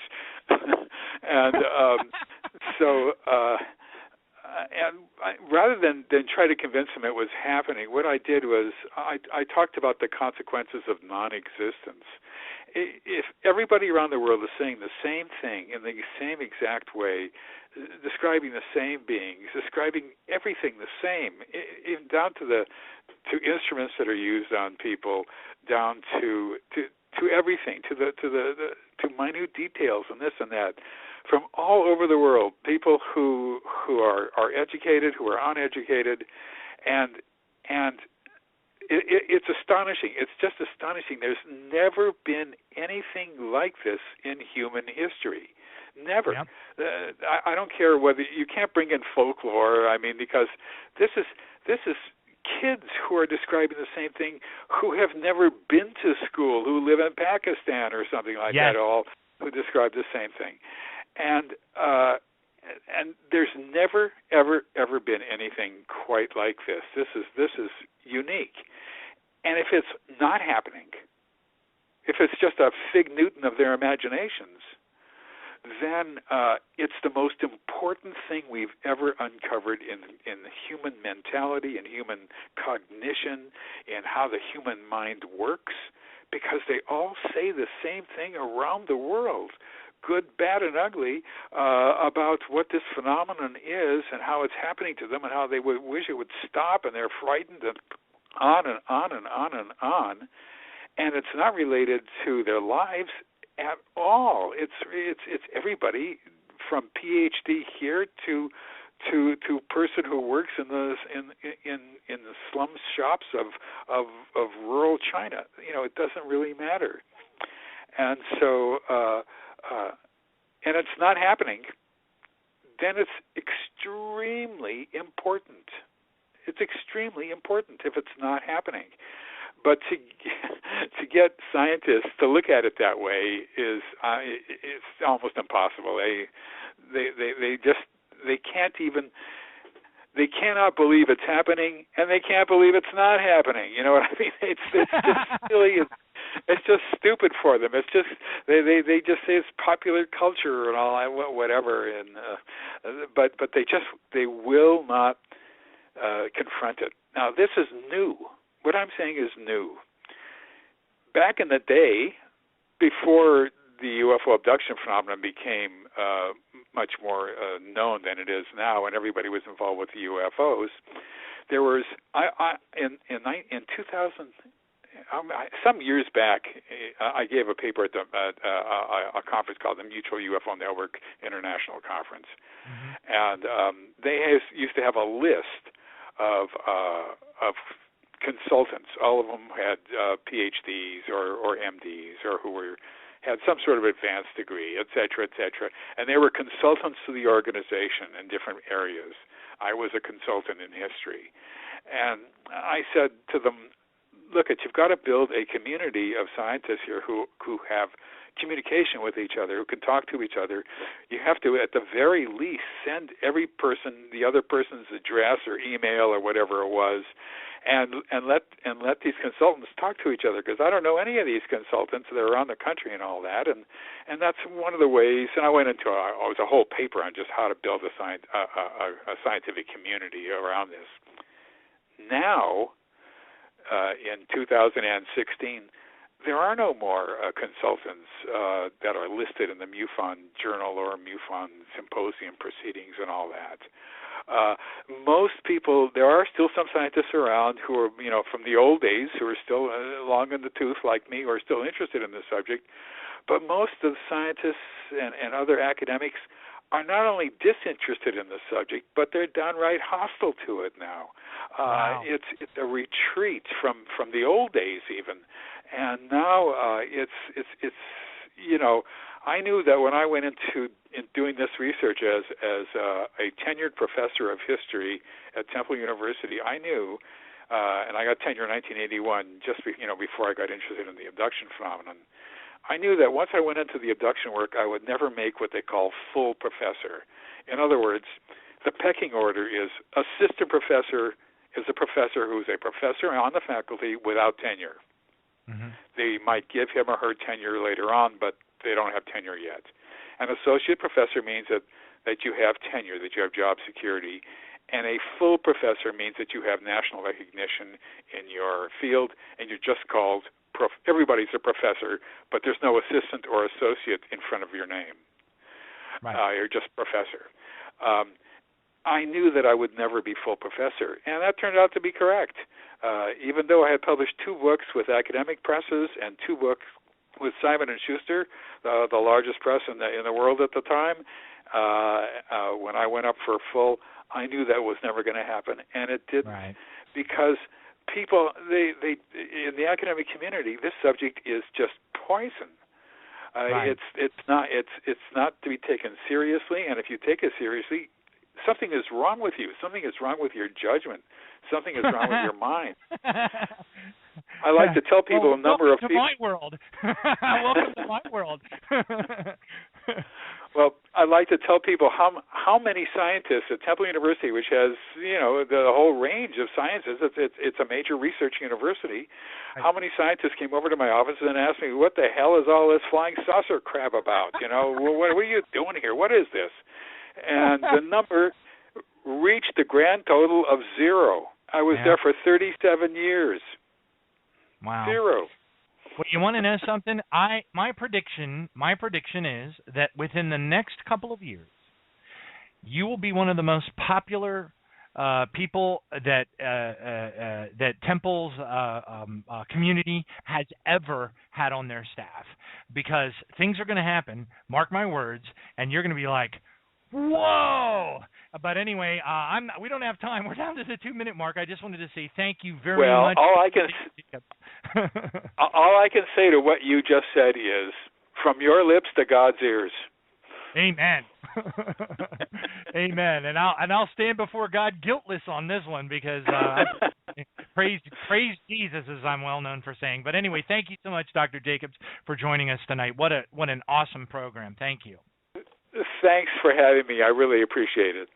And rather than try to convince him it was happening, what I did was I talked about the consequences of non-existence. if everybody around the world is saying the same thing in the same exact way, describing the same beings, describing everything the same, even down to instruments that are used on people, down to everything, to minute details and this and that, from all over the world, people who are educated, who are uneducated, and it's astonishing. It's just astonishing. There's never been anything like this in human history. Never. Yep. I don't care whether you can't bring in folklore. I mean, because this is kids who are describing the same thing, who have never been to school, who live in Pakistan or something like yes. that, all who describe the same thing, and there's never ever been anything quite like this. This is unique, and if it's not happening, if it's just a fig Newton of their imaginations, then it's the most important thing we've ever uncovered in human mentality and human cognition and how the human mind works, because they all say the same thing around the world, good, bad, and ugly, about what this phenomenon is and how it's happening to them and how they would wish it would stop, and they're frightened, and on and on and on and on. And it's not related to their lives at all. It's everybody from PhD here to person who works in the slum shops of rural China. It doesn't really matter. And so and it's not happening, then it's extremely important. It's extremely important if it's not happening. But to get scientists to look at it that way is it's almost impossible. They cannot believe it's happening, and they can't believe it's not happening. You know what I mean? It's just really it's just stupid for them. It's just they just say it's popular culture and all whatever, and but they will not confront it. Now this is new. What I'm saying is new. Back in the day, before the UFO abduction phenomenon became much more known than it is now, and everybody was involved with the UFOs, there was in 2000, some years back, I gave a paper at a conference called the Mutual UFO Network International Conference, and they used to have a list of consultants. All of them had PhDs or MDs or who had some sort of advanced degree, et cetera, and they were consultants to the organization in different areas. I was a consultant in history, and I said to them, look, you've got to build a community of scientists here who have communication with each other, who can talk to each other. You have to, at the very least, send every person the other person's address or email or whatever it was, and let these consultants talk to each other, because I don't know any of these consultants. They're around the country and all that, and that's one of the ways. And I went into it was a whole paper on just how to build a scientific community around this. Now, in 2016, there are no more consultants that are listed in the MUFON journal or MUFON symposium proceedings and all that. Most people, there are still some scientists around who are, from the old days, who are still long in the tooth like me, who are still interested in this subject. But most of the scientists and other academics are not only disinterested in the subject, but they're downright hostile to it now. Wow. It's a retreat from the old days even, and now it's I knew that when I went into doing this research as a tenured professor of history at Temple University, I knew, and I got tenure in 1981, just before I got interested in the abduction phenomenon. I knew that once I went into the abduction work, I would never make what they call full professor. In other words, the pecking order is assistant professor is a professor who's a professor on the faculty without tenure. Mm-hmm. They might give him or her tenure later on, but they don't have tenure yet. An associate professor means that you have tenure, that you have job security, And a full professor means that you have national recognition in your field, and you're just called everybody's a professor, but there's no assistant or associate in front of your name. Right. You're just professor. I knew that I would never be full professor, and that turned out to be correct. Even though I had published 2 books with academic presses and 2 books with Simon & Schuster, the largest press in the world at the time, when I went up for full, I knew that was never going to happen, and it didn't. Right. Because people, they in the academic community, this subject is just poison. Right. It's not to be taken seriously, and if you take it seriously, something is wrong with you. Something is wrong with your judgment. Something is wrong with your mind. I like to tell people a number of people. Welcome to my world. Welcome to my world. Well, I like to tell people how many scientists at Temple University, which has the whole range of sciences, it's a major research university. Right. How many scientists came over to my office and asked me, "What the hell is all this flying saucer crap about? What are you doing here? What is this?" And the number reached the grand total of 0. I was there for 37 years. Wow. 0. Well, you want to know something? My prediction is that within the next couple of years, you will be one of the most popular people that Temple's community has ever had on their staff, because things are going to happen. Mark my words, and you're going to be like, whoa! But anyway, we don't have time. We're down to the 2-minute mark. I just wanted to say thank you very much. Well, all I can say to what you just said is, from your lips to God's ears. Amen. Amen. And I'll stand before God guiltless on this one, because praise Jesus, as I'm well known for saying. But anyway, thank you so much, Dr. Jacobs, for joining us tonight. What an awesome program. Thank you. Thanks for having me. I really appreciate it.